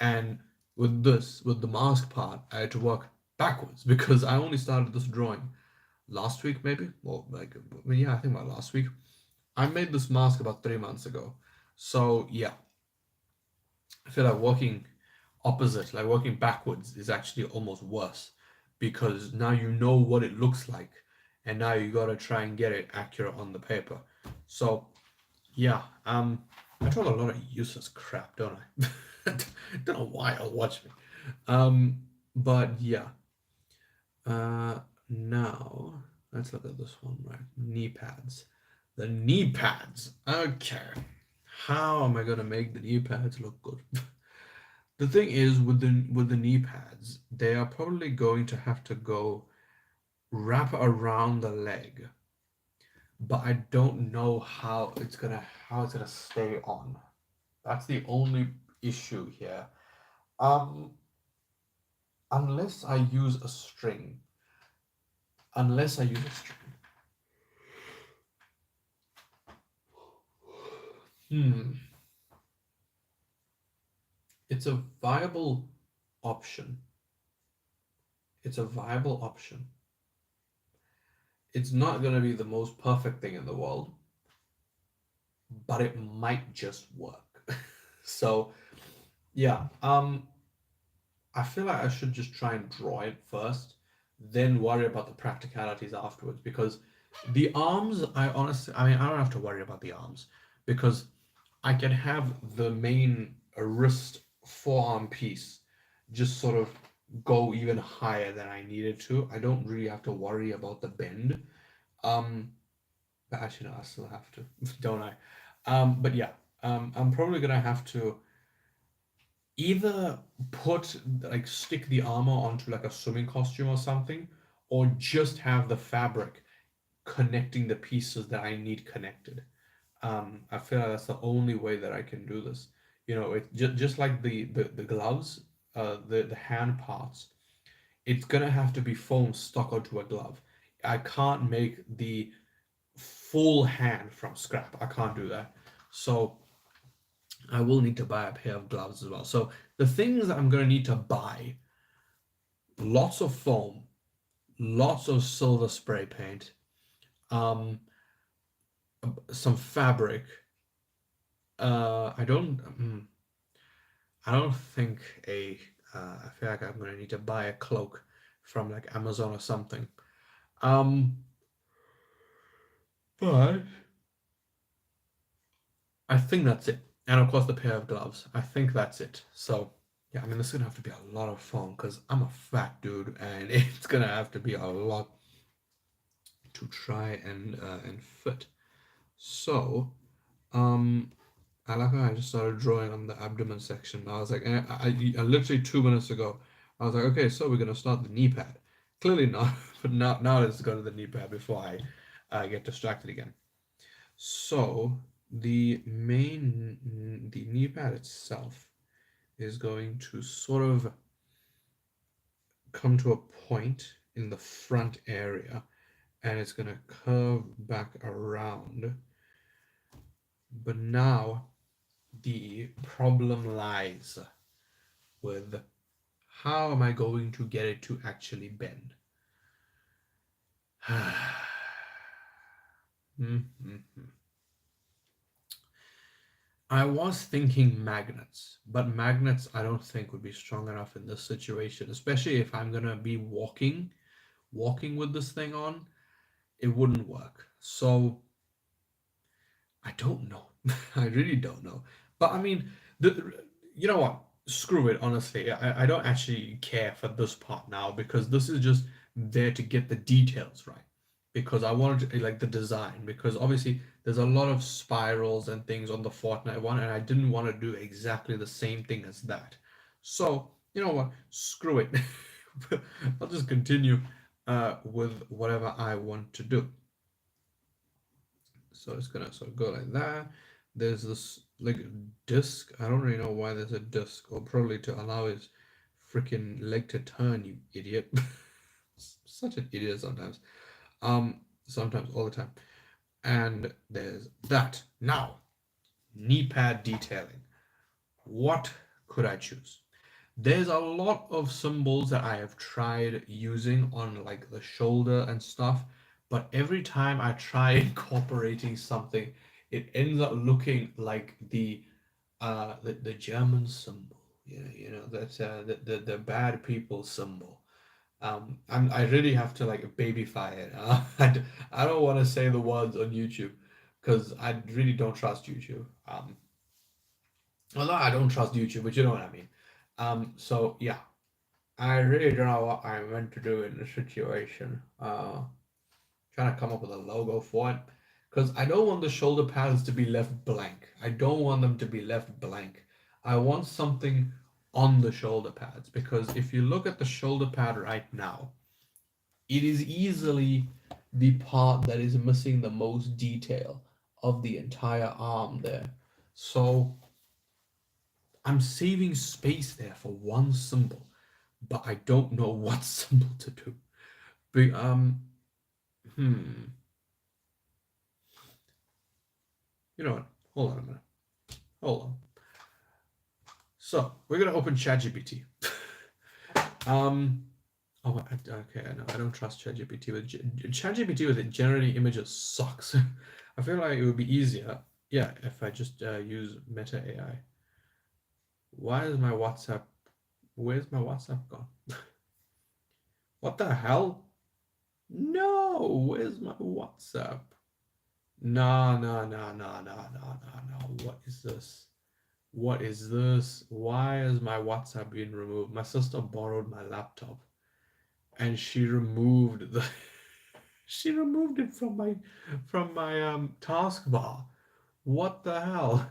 and with the mask part, I had to work backwards because I only started this drawing last week, maybe, or like, well, yeah, I think about last week. I made this mask about 3 months ago, so yeah, I feel like working opposite, like working backwards, is actually almost worse because now you know what it looks like, and now you gotta try and get it accurate on the paper. So yeah, I talk a lot of useless crap, don't I? Don't know why I'll watch me. But yeah. Now let's look at this one, right? Knee pads. The knee pads. Okay. How am I gonna make the knee pads look good? The thing is with the knee pads, they are probably going to have to go wrap around the leg, but I don't know how it's gonna stay on. That's the only issue here. Um, unless I use a string. Unless I use a string. Hmm. It's a viable option. It's a viable option. It's not gonna be the most perfect thing in the world, but it might just work. So yeah, I feel like I should just try and draw it first, then worry about the practicalities afterwards. Because the arms, I mean, I don't have to worry about the arms because I can have the main wrist forearm piece just sort of go even higher than I needed to. I don't really have to worry about the bend. Um, but actually, no, I still have to, don't I? But yeah, I'm probably gonna have to either stick the armor onto like a swimming costume or something, or just have the fabric connecting the pieces that I need connected. I feel like that's the only way that I can do this. You know, it just like the gloves, the hand parts. It's gonna have to be foam stuck onto a glove. I can't make the full hand from scrap. I can't do that. So I will need to buy a pair of gloves as well. So the things that I'm gonna need to buy: lots of foam, lots of silver spray paint, um, some fabric. I don't think I feel like I'm gonna need to buy a cloak from like Amazon or something. Um, but I think that's it. And of course the pair of gloves. I think that's it. So yeah, I mean, this is gonna have to be a lot of fun because I'm a fat dude, and it's gonna have to be a lot to try and fit. So, um, I like how I just started drawing on the abdomen section. I was like, I literally 2 minutes ago, I was like, okay, so we're gonna start the knee pad. Clearly not, but now let's go to the knee pad before I get distracted again. So the knee pad itself is going to sort of come to a point in the front area, and it's gonna curve back around. But now the problem lies with how am I going to get it to actually bend? I was thinking magnets, but magnets I don't think would be strong enough in this situation, especially if I'm gonna be walking with this thing on. it wouldn't work. So I don't know. I really don't know. But I mean, you know what? Screw it. Honestly, I don't actually care for this part now because this is just there to get the details right. Because I wanted to, like the design. Because obviously there's a lot of spirals and things on the Fortnite one, and I didn't want to do exactly the same thing as that. So you know what? Screw it. I'll just continue with whatever I want to do. So it's gonna sort of go like that. There's this like disc. I don't really know why there's a disc, or probably to allow his freaking leg to turn, you idiot. Such an idiot sometimes. Sometimes all the time. And there's that. Now, knee pad detailing. What could I choose? There's a lot of symbols that I have tried using on like the shoulder and stuff, but every time I try incorporating something, it ends up looking like the German symbol. Yeah, you know, that's the bad people symbol. I really have to like babyfy it. I don't want to say the words on YouTube because I really don't trust YouTube. Well, no, I don't trust YouTube, but you know what I mean. So yeah, I really don't know what I meant to do in this situation. Trying to come up with a logo for it. Because I don't want the shoulder pads to be left blank. I don't want them to be left blank. I want something on the shoulder pads. Because if you look at the shoulder pad right now, it is easily the part that is missing the most detail of the entire arm there. So I'm saving space there for one symbol, but I don't know what symbol to do. But, hmm, you know what? Hold on a minute. Hold on. So we're gonna open ChatGPT. um, oh, okay. I know I don't trust ChatGPT, but ChatGPT with generating images sucks. I feel like it would be easier, yeah, if I just use Meta AI. Why is my WhatsApp? Where's my WhatsApp gone? What the hell? No, where's my WhatsApp? No, no, no, no, no, no, no, no. What is this? What is this? Why is my WhatsApp being removed? My sister borrowed my laptop and she removed the she removed it from my taskbar. What the hell?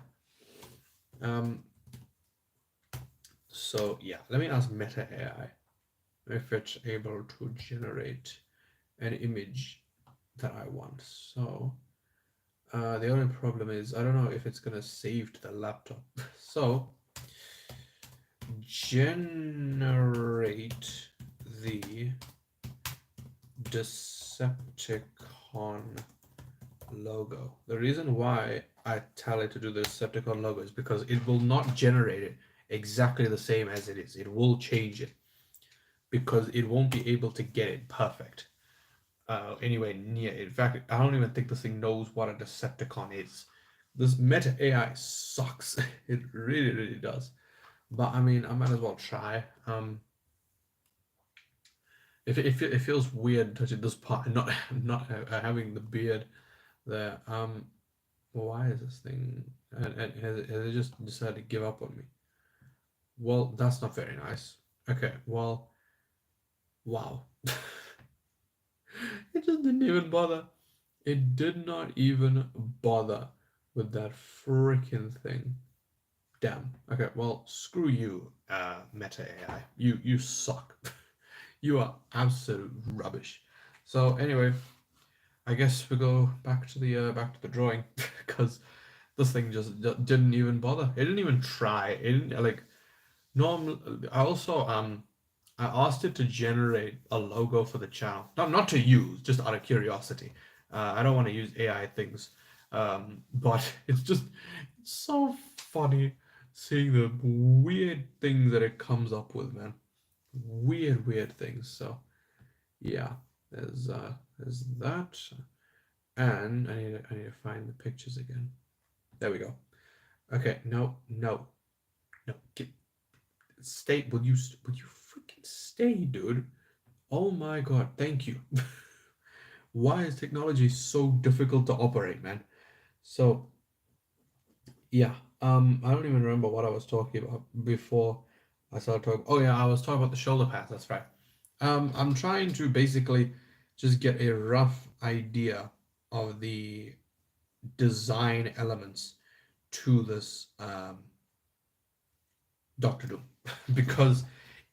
Um so yeah, let me ask Meta AI if it's able to generate an image that I want. So the only problem is I don't know if it's gonna save to the laptop. So generate the Decepticon logo. The reason why I tell it to do the Decepticon logo is because it will not generate it exactly the same as it is. It will change it because it won't be able to get it perfect anywhere near it. In fact, I don't even think this thing knows what a Decepticon is. This Meta AI sucks. It really, really does. But I mean, I might as well try. It feels weird touching this part, and not having the beard there. Why is this thing? And has it just decided to give up on me? Well, that's not very nice. Okay, well, wow. It just didn't even bother. It did not even bother with that freaking thing. Damn. Okay, well, screw you, Meta AI. You suck. You are absolute rubbish. So anyway, I guess we go back to the drawing because this thing just didn't even bother. It didn't even try. It didn't like normal. I also I asked it to generate a logo for the channel. Not to use, just out of curiosity. I don't want to use AI things. But it's just so funny seeing the weird things that it comes up with, man. Weird things. So yeah, there's that. And I need to find the pictures again. There we go. Okay, no. Stay. Will you freaking stay, dude? Oh my god, thank you. why is technology so difficult to operate, man? So yeah, I don't even remember what I was talking about before I started talking. Oh yeah, I was talking about the shoulder pads. That's right. I'm trying to basically just get a rough idea of the design elements to this Doctor Doom because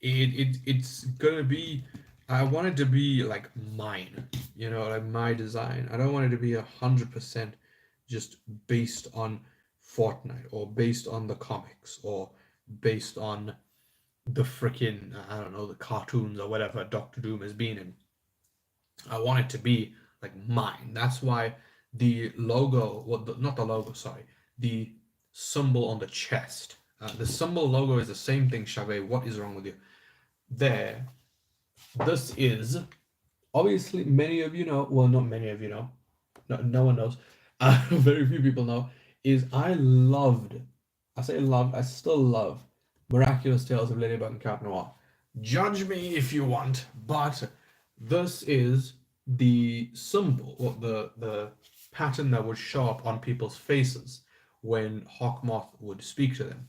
it's gonna be. I want it to be like mine, like my design. I don't want it to be 100% just based on Fortnite or based on the comics or based on the freaking I don't know the cartoons or whatever Doctor Doom has been in. I want it to be like mine. That's why the logo, well, not the logo, sorry, the symbol on the chest. The symbol logo is the same thing, Shave. What is wrong with you? There, this is obviously many of you know. Well, not many of you know. No one knows. Very few people know. Is I loved. I say loved. I still love Miraculous Tales of Ladybug and Cat Noir. Judge me if you want, but this is the symbol, or the pattern that would show up on people's faces when Hawkmoth would speak to them.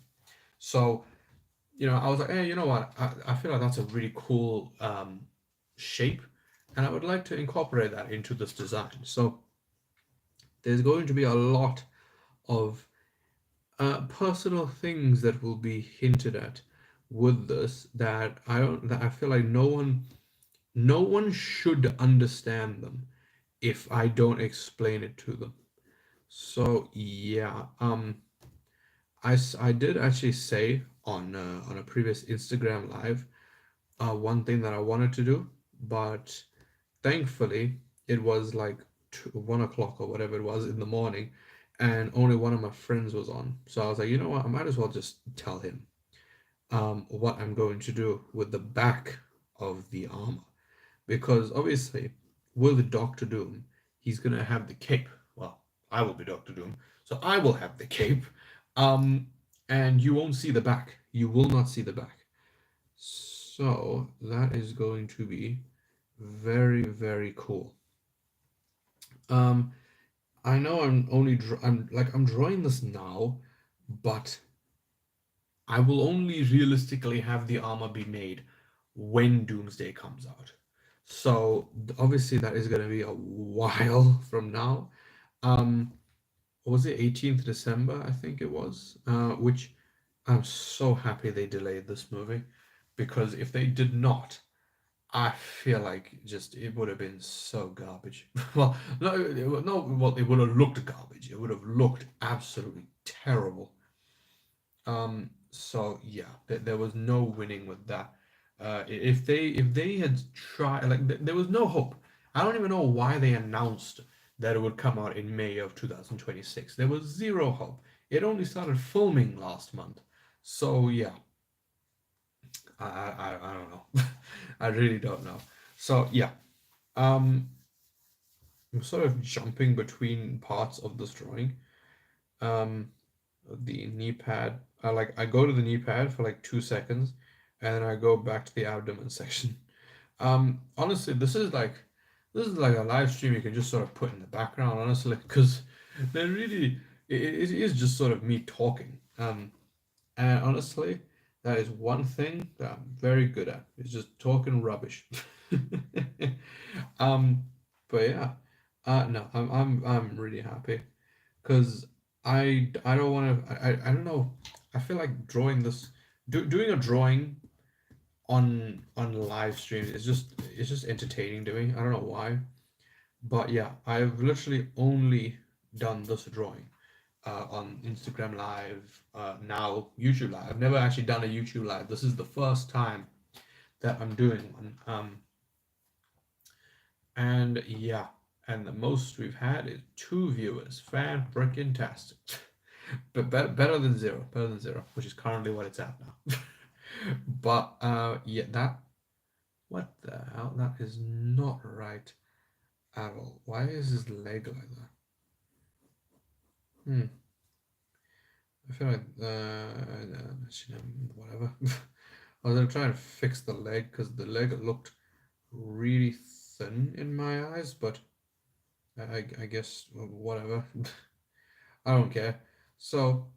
So, I was like, hey, you know what? I feel like that's a really cool shape, and I would like to incorporate that into this design. So there's going to be a lot of personal things that will be hinted at with this that I feel like no one should understand them if I don't explain it to them. So yeah, I did actually say on a previous Instagram live one thing that I wanted to do, but thankfully it was like 1 o'clock or whatever it was in the morning, and only one of my friends was on. So I was like, you know what, I might as well just tell him what I'm going to do with the back of the armor because obviously with Doctor Doom, he's gonna have the cape. Well, I will be Doctor Doom, so I will have the cape. Um, and you won't see the back. You will not see the back. So that is going to be very, very cool. Um, I know I'm drawing this now, but I will only realistically have the armor be made when Doomsday comes out. So obviously that is going to be a while from now. Um, was it 18th December? I think it was. Which I'm so happy they delayed this movie because if they did not, I feel like just it would have been so garbage. Well, no, no, well, it would have looked garbage. It would have looked absolutely terrible. So yeah, there was no winning with that. If they had tried, like there was no hope. I don't even know why they announced that it would come out in May of 2026. There was zero hope. It only started filming last month. So yeah, I don't know. I really don't know. So yeah, um, I'm sort of jumping between parts of this drawing. Um, the knee pad. I go to the knee pad for like 2 seconds, and then I go back to the abdomen section. Honestly, this is like a live stream you can just sort of put in the background, honestly, because they're really it is just sort of me talking. And honestly, that is one thing that I'm very good at. Is just talking rubbish. um, but yeah, no, I'm really happy because I don't want to I don't know. I feel like drawing this doing a drawing on live streams is just entertaining to me. I don't know why, but yeah, I've literally only done this drawing on Instagram Live, now YouTube Live. I've never actually done a YouTube Live. This is the first time that I'm doing one. And yeah, and the most we've had is 2 viewers. Fan freaking tastic. But better than zero. Better than zero, which is currently what it's at now. But yeah, that what the hell? That is not right at all. Why is his leg like that? Hmm. I feel like whatever. I was gonna try and fix the leg because the leg looked really thin in my eyes, but I guess whatever. I don't care. So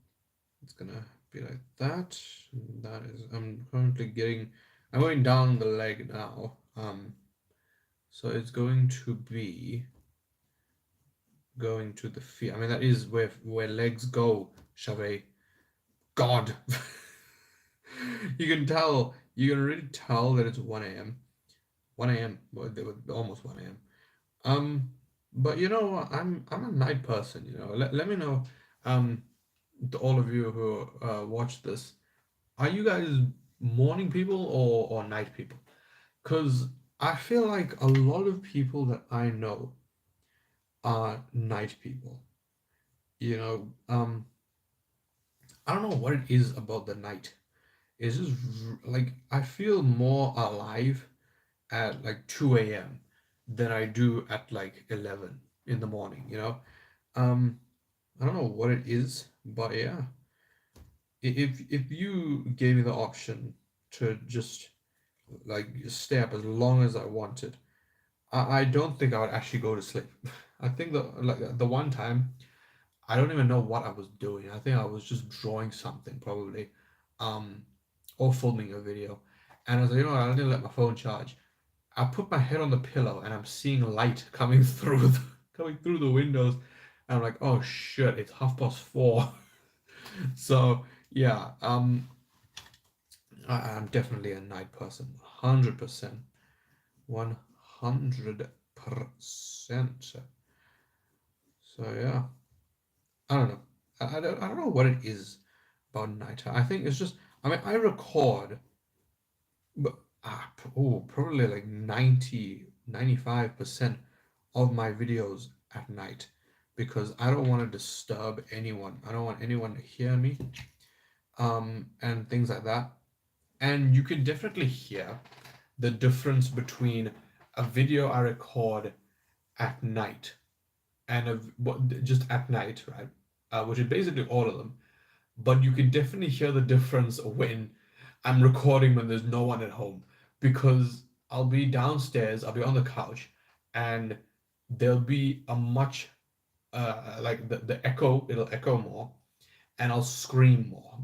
it's gonna be like that. That is, I'm currently getting, I'm going down the leg now. So it's going to be going to the feet. I mean, that is where legs go, Chave. God. You can tell, you can really tell that it's 1 a.m. 1 a.m. Well, they were almost 1 a.m. Um, but you know what? I'm a night person, you know. Let me know, um, to all of you who watch this, are you guys morning people or night people? Because I feel like a lot of people that I know are night people. You know, I don't know what it is about the night. It's just like I feel more alive at like 2 a.m. than I do at like 11 in the morning, you know? Um, I don't know what it is, but yeah. If you gave me the option to just like stay up as long as I wanted, I don't think I would actually go to sleep. I think the one time I don't even know what I was doing. I think I was just drawing something probably, um, or filming a video. And I was like, you know what, I didn't let my phone charge. I put my head on the pillow and I'm seeing light coming through coming through the windows. And I'm like, oh shit, it's 4:30. So yeah, I'm definitely a night person. 100%. 100%. So yeah, I don't know. I don't know what it is about night. I think it's just, I mean, I record, but probably like 95% of my videos at night because I don't want to disturb anyone. I don't want anyone to hear me, and things like that. And you can definitely hear the difference between a video I record at night and just at night, right? Which is basically all of them. But you can definitely hear the difference when I'm recording when there's no one at home because I'll be downstairs, I'll be on the couch, and there'll be a much like the echo, it'll echo more, and I'll scream more.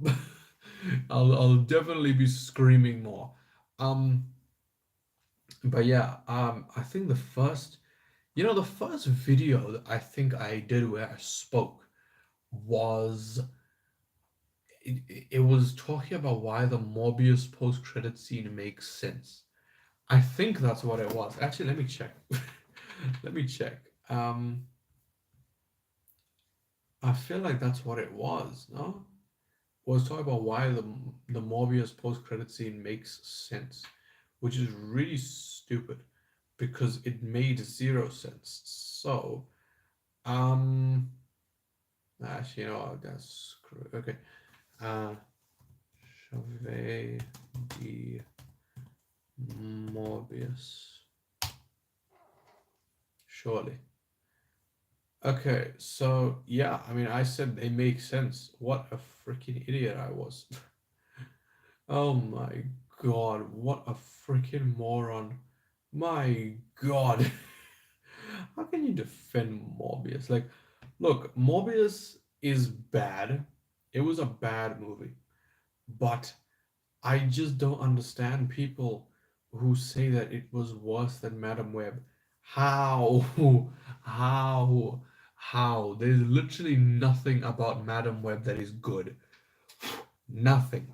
I'll definitely be screaming more. Um, but yeah, I think the first video that I think I did where I spoke was it was talking about why the Morbius post-credit scene makes sense. I think that's what it was. Actually, let me check. Let me check. I feel like that's what it was, no? Was talking about why the Morbius post-credit scene makes sense, which is really stupid because it made zero sense. So, um, actually, you know, that's okay. Uh, Chauvet de Morbius. Surely. Okay, so yeah, I mean, I said they make sense. What a freaking idiot I was. Oh my god, what a freaking moron. My god. How can you defend Morbius? Like, look, Morbius is bad. It was a bad movie. But I just don't understand people who say that it was worse than Madam Web. How? How? How? There's literally nothing about Madam Web that is good. Nothing.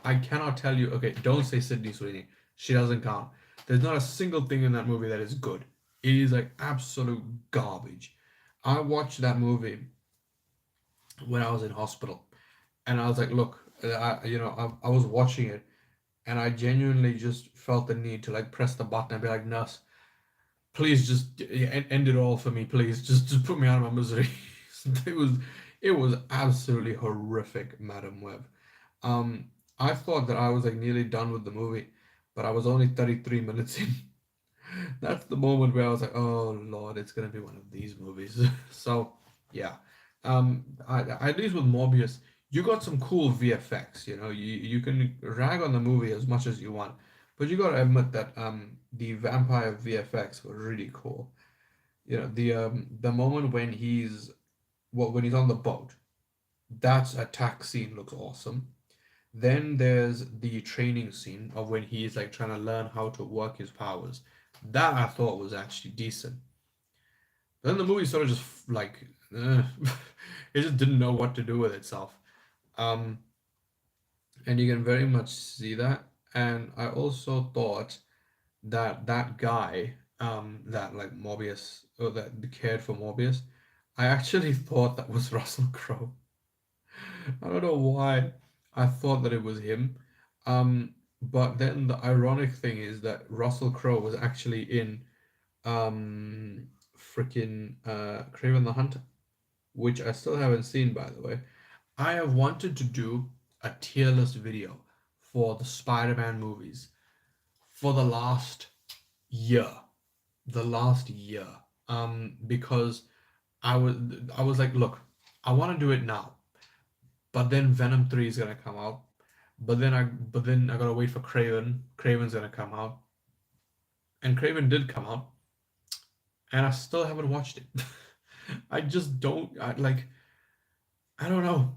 I cannot tell you. Okay, don't say Sydney Sweeney. She doesn't count. There's not a single thing in that movie that is good. It is like absolute garbage. I watched that movie when I was in hospital, and I was like, look, I was watching it, and I genuinely just felt the need to like press the button and be like, nurse, please just end it all for me, please. Just put me out of my misery. it was it was absolutely horrific, Madam Web. Um, I thought that I was like nearly done with the movie, but I was only 33 minutes in. That's the moment where I was like, oh Lord, it's gonna be one of these movies. So yeah, at least with Morbius, you got some cool VFX. You know, you can rag on the movie as much as you want, but you gotta admit that the vampire VFX were really cool. The moment when he's on the boat, that attack scene looks awesome. Then there's the training scene of when he's like trying to learn how to work his powers. That I thought was actually decent. Then the movie sort of just like it just didn't know what to do with itself. Um, and you can very much see that. And I also thought that that guy, that like Morbius, or that cared for Morbius, I actually thought that was Russell Crowe. I don't know why I thought that it was him. But then the ironic thing is that Russell Crowe was actually in freaking Craven the Hunter, which I still haven't seen, by the way. I have wanted to do a tier list video for the Spider-Man movies for year, the last year. Because I was I was like, look, I want to do it now, but then Venom 3 is gonna come out. But then I gotta wait for Craven. Craven's gonna come out, and Craven did come out, and I still haven't watched it. I just don't I don't know.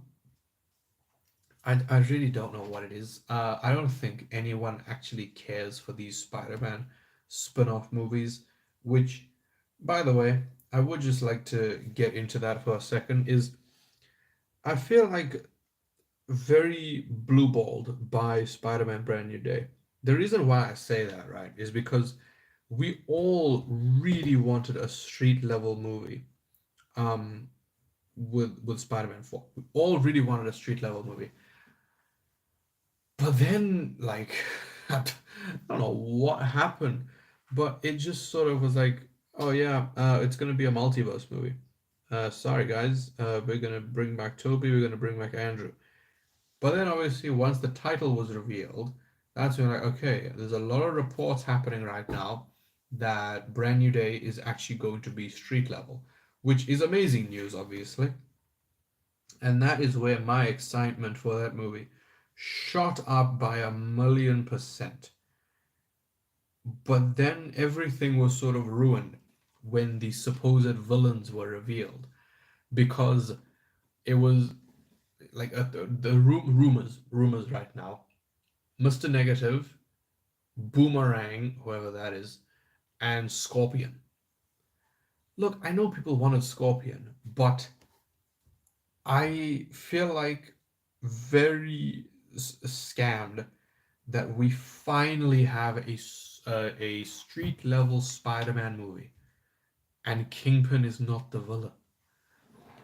I really don't know what it is. I don't think anyone actually cares for these Spider-Man spin-off movies, which, by the way, I would just like to get into that for a second. Is I feel like very blue-balled by Spider-Man Brand New Day. The reason why I say that, right, is because we all really wanted a street level movie um with Spider-Man 4. We all really wanted a street level movie. But then, like, I don't know what happened, but it just sort of was like, oh yeah, it's gonna be a multiverse movie. Sorry guys, we're gonna bring back Toby, we're gonna bring back Andrew. But then obviously once the title was revealed, that's when like, okay, there's a lot of reports happening right now that Brand New Day is actually going to be street level, which is amazing news, obviously. And that is where my excitement for that movie shot up by 1,000,000%. But then everything was sort of ruined when the supposed villains were revealed because it was like rumors right now. Mr. Negative, Boomerang, whoever that is, and Scorpion. Look, I know people wanted Scorpion, but I feel like very scammed that we finally have a street level Spider-Man movie and Kingpin is not the villain.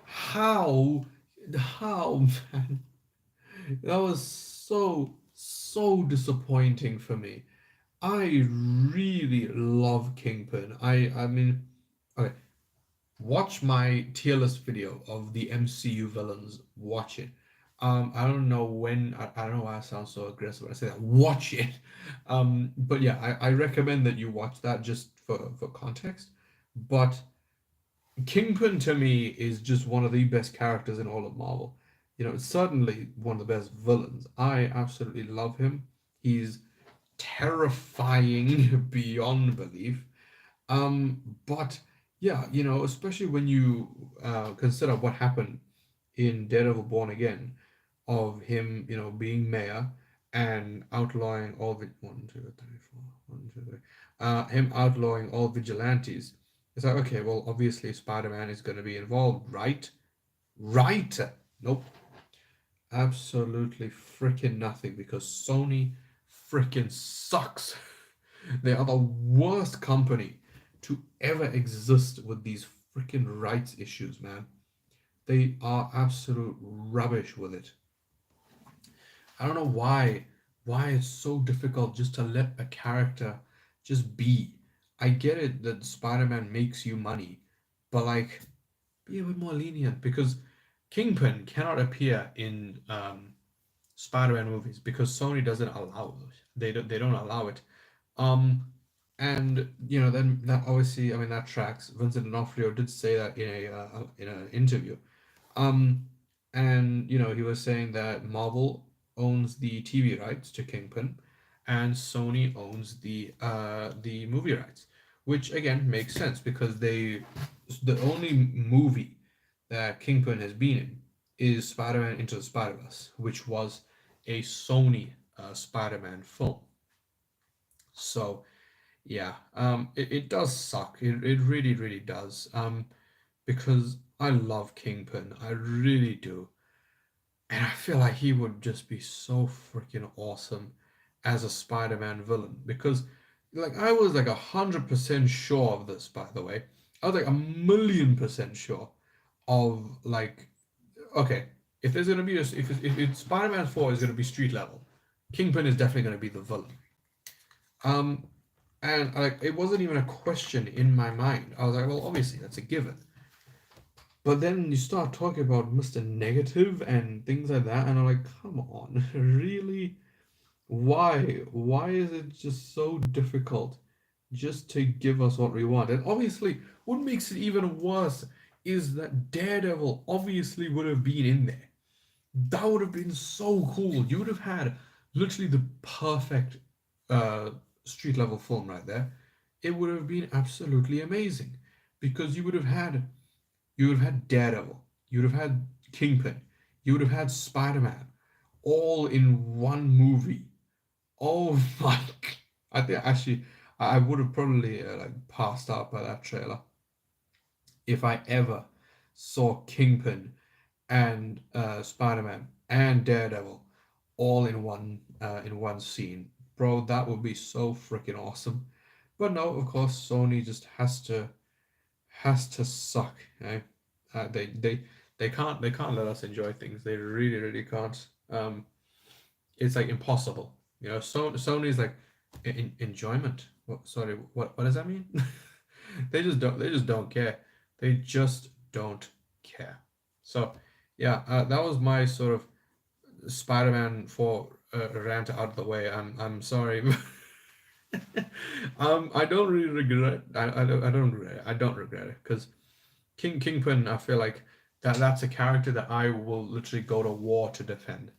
How? How, man? That was so disappointing for me. I really love Kingpin. I mean, okay, watch my tier list video of the MCU villains. Watch it. I don't know when. I don't know why I sound so aggressive when I say that. Watch it. But yeah, I recommend that you watch that just for context. But Kingpin to me is just one of the best characters in all of Marvel. Certainly one of the best villains. I absolutely love him. He's terrifying beyond belief. But yeah, especially when you consider what happened in Daredevil Born Again, of him, being mayor and outlawing all the one, two, three, four, one, two, three, him outlawing all vigilantes. It's like, okay, well, obviously Spider-Man is going to be involved, right? Right? Nope. Absolutely freaking nothing because Sony freaking sucks. They are the worst company to ever exist with these freaking rights issues, man. They are absolute rubbish with it. I don't know why it's so difficult just to let a character just be. I get it that Spider-Man makes you money, but like be a bit more lenient because Kingpin cannot appear in Spider-Man movies because Sony doesn't allow it. They don't allow it. Um, and then that obviously, I mean, that tracks. Vincent D'Onofrio did say that in an interview. Um, and he was saying that Marvel owns the TV rights to Kingpin, and Sony owns the movie rights, which again makes sense because the only movie that Kingpin has been in is Spider-Man Into the Spider-Verse, which was a Sony Spider-Man film. So yeah, it does suck. It really, really does. Because I love Kingpin. I really do. And I feel like he would just be so freaking awesome as a Spider-Man villain. Because like I was like 100% sure of this, by the way. I was like 1,000,000% sure of like, okay, if there's gonna be if Spider-Man 4 is gonna be street level, Kingpin is definitely gonna be the villain. Um, and like it wasn't even a question in my mind. I was like, well, obviously that's a given. But then you start talking about Mr. Negative and things like that, and I'm like, come on, really? Why? Why is it just so difficult just to give us what we want? And obviously, what makes it even worse is that Daredevil obviously would have been in there. That would have been so cool. You would have had literally the perfect uh, street level film right there. It would have been absolutely amazing because you would have had Daredevil, you would have had Kingpin, you would have had Spider Man, all in one movie. Oh my! I think actually I would have probably like passed out by that trailer if I ever saw Kingpin and Spider Man and Daredevil all in one scene. Bro, that would be so freaking awesome. But no, of course, Sony just has to suck. Eh? They can't let us enjoy things. They really really can't. It's like impossible. You know, Sony's like enjoyment. What? Sorry, what does that mean? They just don't care. They just don't care. So yeah, that was my sort of Spider-Man for rant out of the way. I'm sorry. I don't really regret. I don't regret it. I don't regret it because Kingpin, I feel like that's a character that I will literally go to war to defend,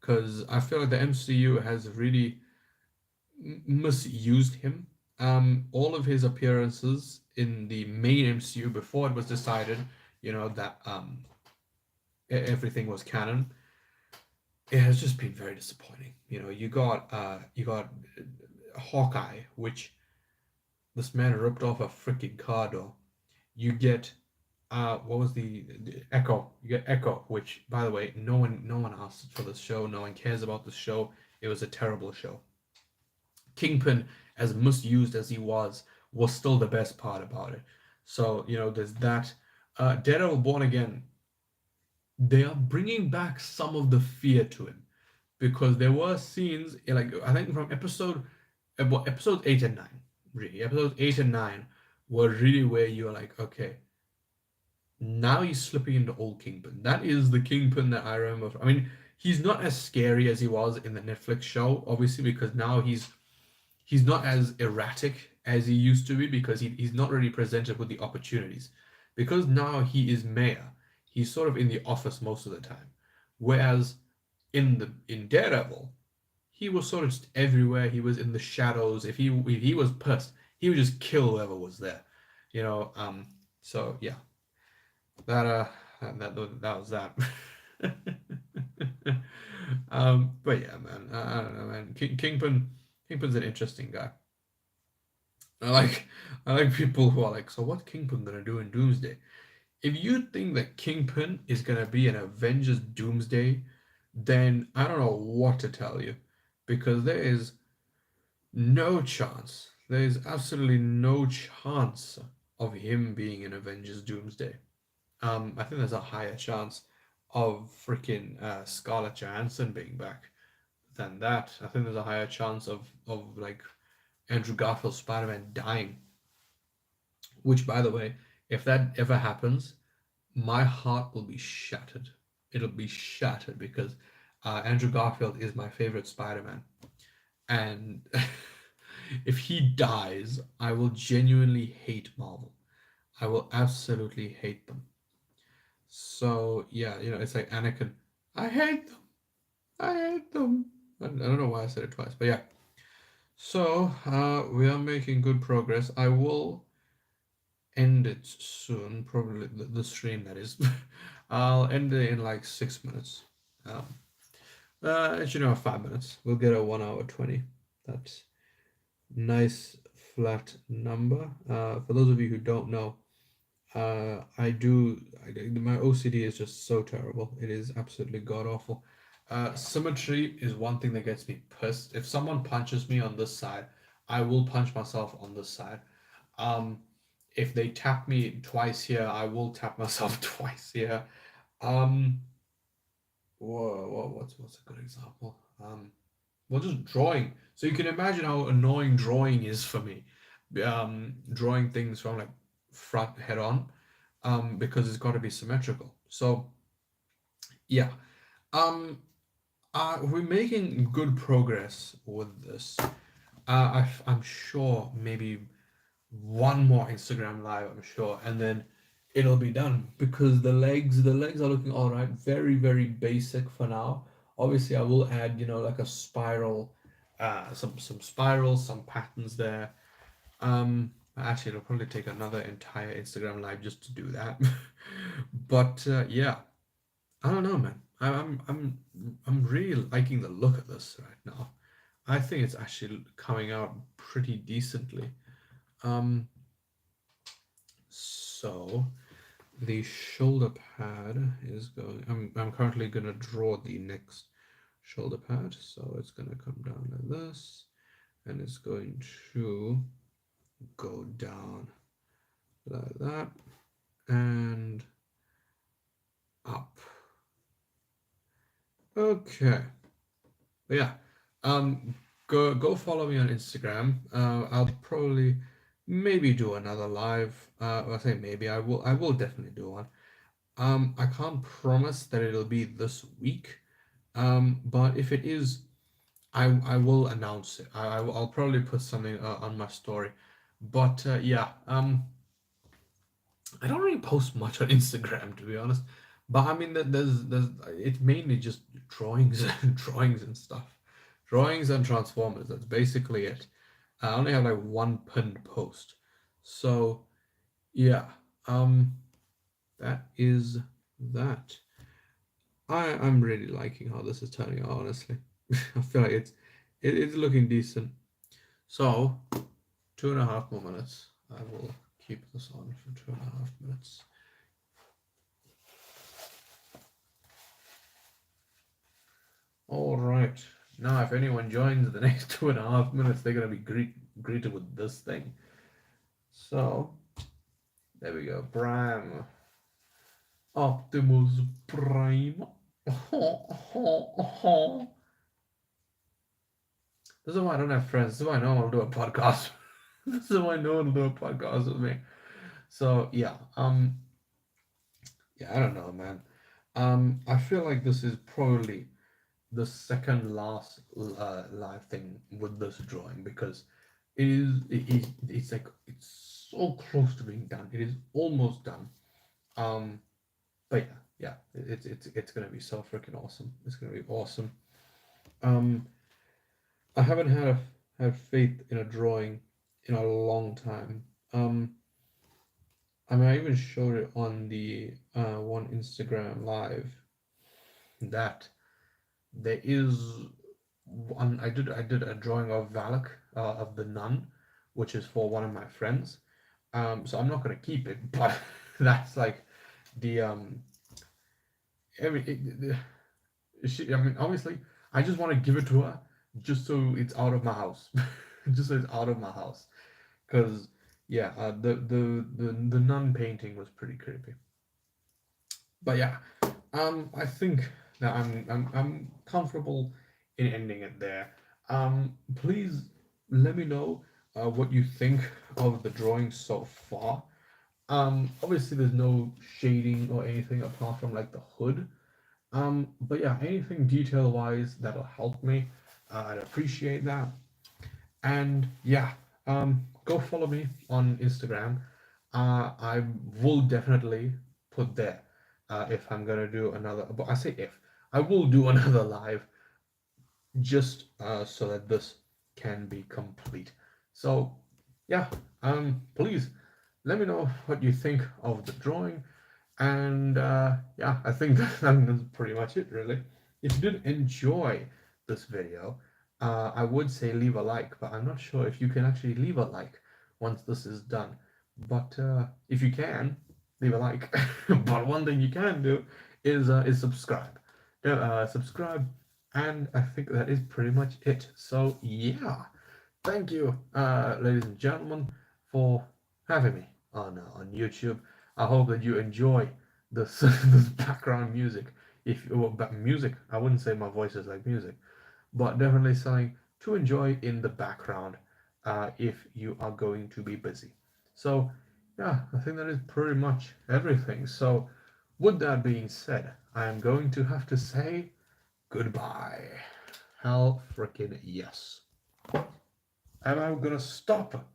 because I feel like the MCU has really misused him. All of his appearances in the main MCU before it was decided, that everything was canon, it has just been very disappointing. You got Hawkeye, which this man ripped off a freaking car door. You get what was the Echo? You get Echo, which by the way, no one asked for this show. No one cares about this show. It was a terrible show. Kingpin, as misused as he was still the best part about it. So there's that. Daredevil Born Again. They are bringing back some of the fear to him because there were scenes like I think from episode 8 and 9. Really, episodes 8 and 9 were really where you're like, okay, now he's slipping into old Kingpin. That is the Kingpin that I remember. I mean, he's not as scary as he was in the Netflix show, obviously, because now he's not as erratic as he used to be because he's not really presented with the opportunities. Because now he is mayor, he's sort of in the office most of the time. Whereas in Daredevil, he was sort of just everywhere. He was in the shadows. If he was pissed, he would just kill whoever was there. You know, so yeah. That that was that. But yeah, man, I don't know, man. Kingpin's an interesting guy. I like I like people who are like, so what's Kingpin gonna do in Doomsday? If you think that Kingpin is gonna be an Avengers Doomsday, then I don't know what to tell you, because there is no chance. There is absolutely no chance of him being an Avengers Doomsday. I think there's a higher chance of freaking Scarlett Johansson being back than that. I think there's a higher chance of like Andrew Garfield's Spider-Man dying. Which, by the way, if that ever happens, my heart will be shattered. It'll be shattered because Andrew Garfield is my favorite Spider-Man, and if he dies, I will genuinely hate Marvel. I will absolutely hate them. So yeah, it's like Anakin. I hate them. I hate them. I don't know why I said it twice, but yeah. So, we are making good progress. I will end it soon, probably the stream that is. I'll end it in like 6 minutes. Um, it should have 5 minutes. We'll get a 1 hour 20. That's nice flat number. For those of you who don't know, my OCD is just so terrible. It is absolutely god awful. Symmetry is one thing that gets me pissed. If someone punches me on this side, I will punch myself on this side. Um, if they tap me twice here, I will tap myself twice here. Um, what's a good example? Well, just drawing. So you can imagine how annoying drawing is for me. Drawing things from like front head on, because it's got to be symmetrical. So yeah, um, we're making good progress with this. I'm sure maybe one more Instagram live, I'm sure, and then it'll be done because the legs are looking all right. Very, very basic for now. Obviously, I will add, like a spiral, some spirals, some patterns there. Actually, it'll probably take another entire Instagram live just to do that. But yeah, I don't know, man. I'm really liking the look of this right now. I think it's actually coming out pretty decently. Um, so the shoulder pad is going. I'm currently gonna draw the next shoulder pad. So it's gonna come down like this, and it's going to go down like that and up. Okay. But yeah. Go follow me on Instagram. I'll probably maybe do another live. I say maybe I will definitely do one. I can't promise that it'll be this week. But if it is, I will announce it. I'll probably put something on my story. But yeah, I don't really post much on Instagram to be honest. But I mean, there's it's mainly just drawings and drawings and stuff, drawings and transformers. That's basically it. I only have like one pinned post, so yeah. Um, that is that. I'm really liking how this is turning out. Honestly, I feel like it's looking decent. So 2.5 more minutes. I will keep this on for 2.5 minutes. All right. Now, if anyone joins the next 2.5 minutes, they're gonna be greeted with this thing. So there we go. Prime. Optimus Prime. This is why I don't have friends. This is why no one will do a podcast. This is why no one will do a podcast with me. So yeah, I don't know, man. I feel like this is probably the second last live thing with this drawing because it's like it's so close to being done. It is almost done. Um, but yeah, it's gonna be so freaking awesome. It's gonna be awesome. Um, I haven't had faith in a drawing in a long time. I mean, I even showed it on the one Instagram live that there is one. I did a drawing of Valak, of the nun, which is for one of my friends. So I'm not gonna keep it, but that's like the every she, I mean, obviously, I just want to give it to her just so it's out of my house, just so it's out of my house. Because yeah, the nun painting was pretty creepy. But yeah, I think that I'm comfortable in ending it there. Please let me know what you think of the drawing so far. Obviously there's no shading or anything apart from like the hood. But yeah, anything detail wise that'll help me. I'd appreciate that. And yeah, go follow me on Instagram. I will definitely put there if I'm gonna do another. But I say if I will do another live just so that this can be complete. So yeah, please let me know what you think of the drawing. And yeah, I think that's pretty much it, really. If you did enjoy this video, I would say leave a like, but I'm not sure if you can actually leave a like once this is done. But if you can, leave a like. But one thing you can do is subscribe. Yeah, subscribe, and I think that is pretty much it. So yeah, thank you, ladies and gentlemen, for having me on YouTube. I hope that you enjoy this this background music. If well, music, I wouldn't say my voice is like music, but definitely something to enjoy in the background if you are going to be busy. So yeah, I think that is pretty much everything. So with that being said, I am going to have to say goodbye. Hell freaking yes. And I'm gonna stop